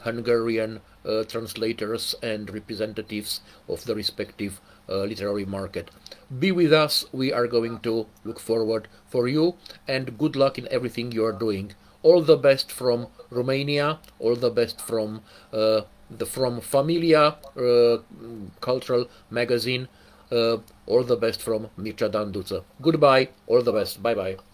Hungarian translators and representatives of the respective literary market. Be with us. We are going to look forward for you, and good luck in everything you are doing. All the best from Romania. All the best from from Familia cultural magazine. All the best from Mircea Danduță. Goodbye. All the best. Bye bye.